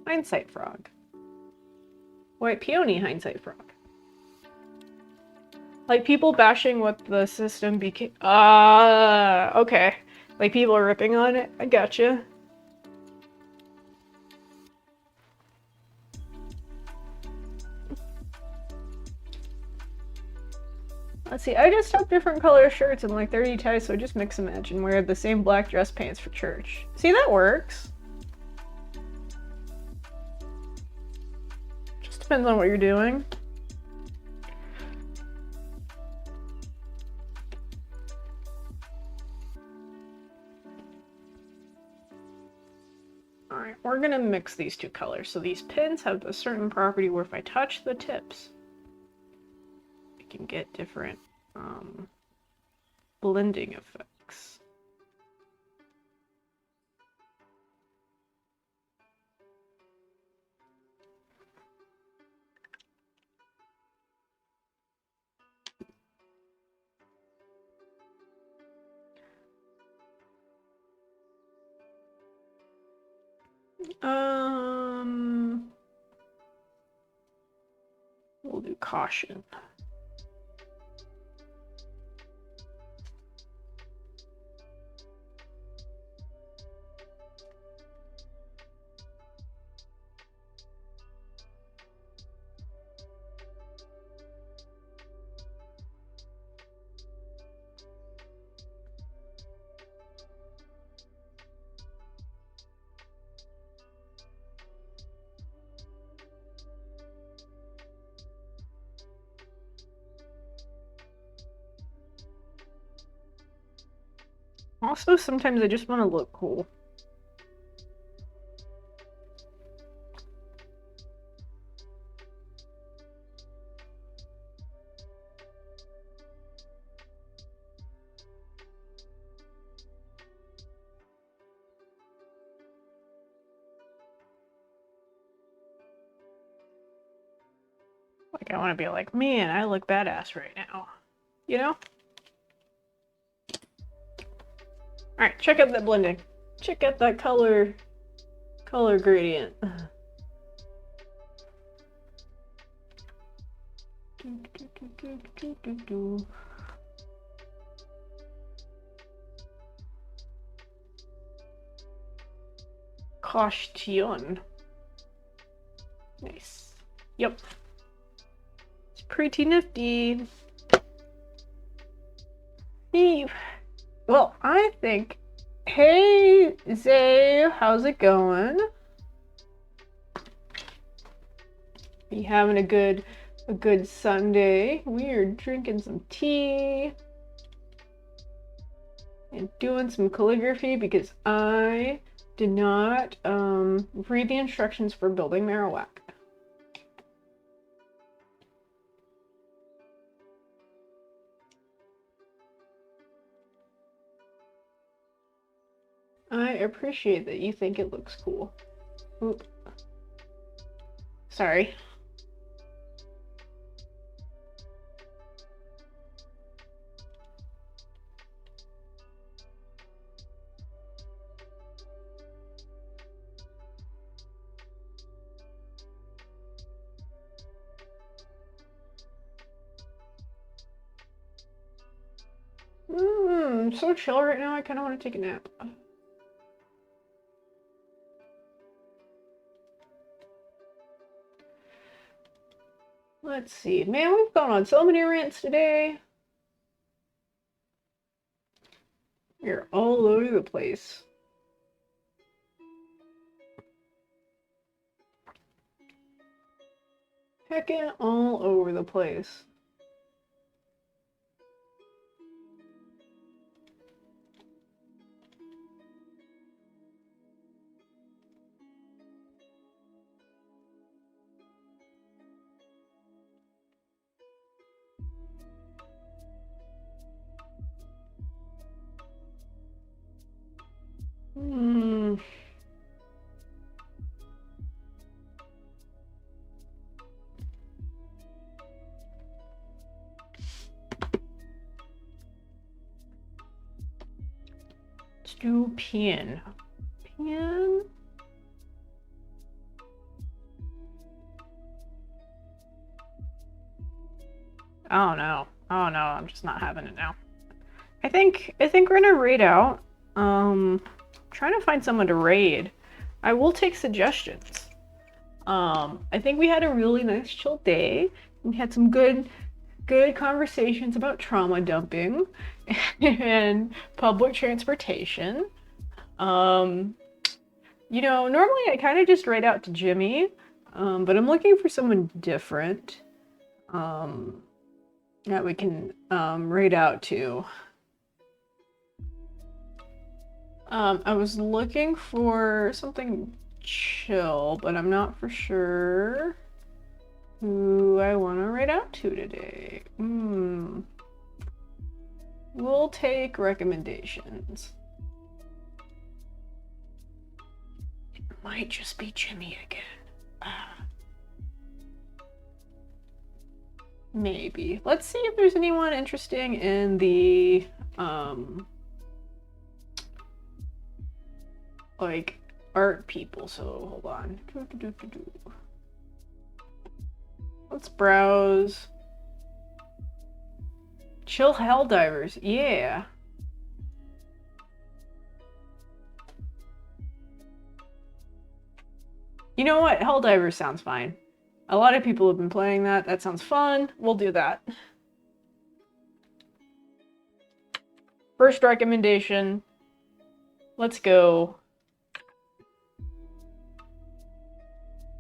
Hindsight frog. White peony hindsight frog. Like people bashing what the system became. Okay. Like people are ripping on it. I gotcha. Let's see, I just have different color shirts and like 30 ties, so I just mix and match and wear the same black dress pants for church. See, that works. Just depends on what you're doing. Alright, we're gonna mix these two colors. So these pins have a certain property where if I touch the tips, I can get different blending effects. We'll do caution. Also, sometimes I just want to look cool. Like, I want to be like, man, I look badass right now. You know? Alright, check out that blending. Check out that color gradient. Caution. Nice. Yep. It's pretty nifty. Hey. Well, I think, hey Zay, how's it going? Are you having a good Sunday? We are drinking some tea. and doing some calligraphy because I did not read the instructions for building Marowak. I appreciate that you think it looks cool. Oop. Sorry. I'm so chill right now, I kind of want to take a nap. Let's see. Man, we've gone on so many rants today. We're all over the place. Heckin' all over the place. Let's do Pin. Pin? Oh no. Oh no, I'm just not having it now. I think we're gonna raid out. Trying to find someone to raid. I will take suggestions. I think we had a really nice chill day. We had some good conversations about trauma dumping and public transportation. You know, normally I kind of just raid out to Jimmy, but I'm looking for someone different that we can raid out to. I was looking for something chill, but I'm not for sure who I want to raid out to today. We'll take recommendations. It might just be Jimmy again. Maybe. Let's see if there's anyone interesting in the like art people. So hold on. Let's browse. Chill Helldivers, yeah. You know what? Helldivers sounds fine. A lot of people have been playing that. That sounds fun. We'll do that. First recommendation. Let's go.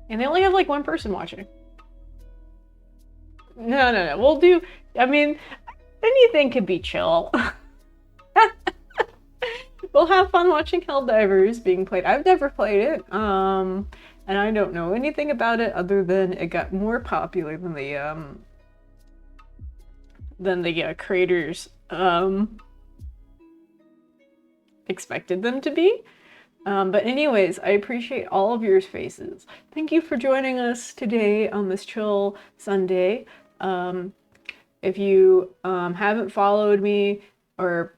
And they only have like one person watching. No. We'll do, I mean, anything could be chill. We'll have fun watching Helldivers being played. I've never played it, and I don't know anything about it other than it got more popular than the creators expected them to be. But anyways, I appreciate all of your faces. Thank you for joining us today on this chill Sunday. If you haven't followed me or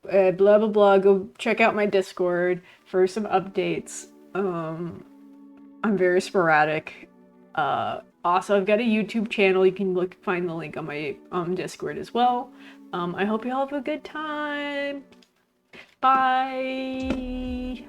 blah blah blah, go check out my Discord for some updates. I'm very sporadic. Also, I've got a YouTube channel. You can find the link on my Discord as well. I hope you all have a good time. Bye.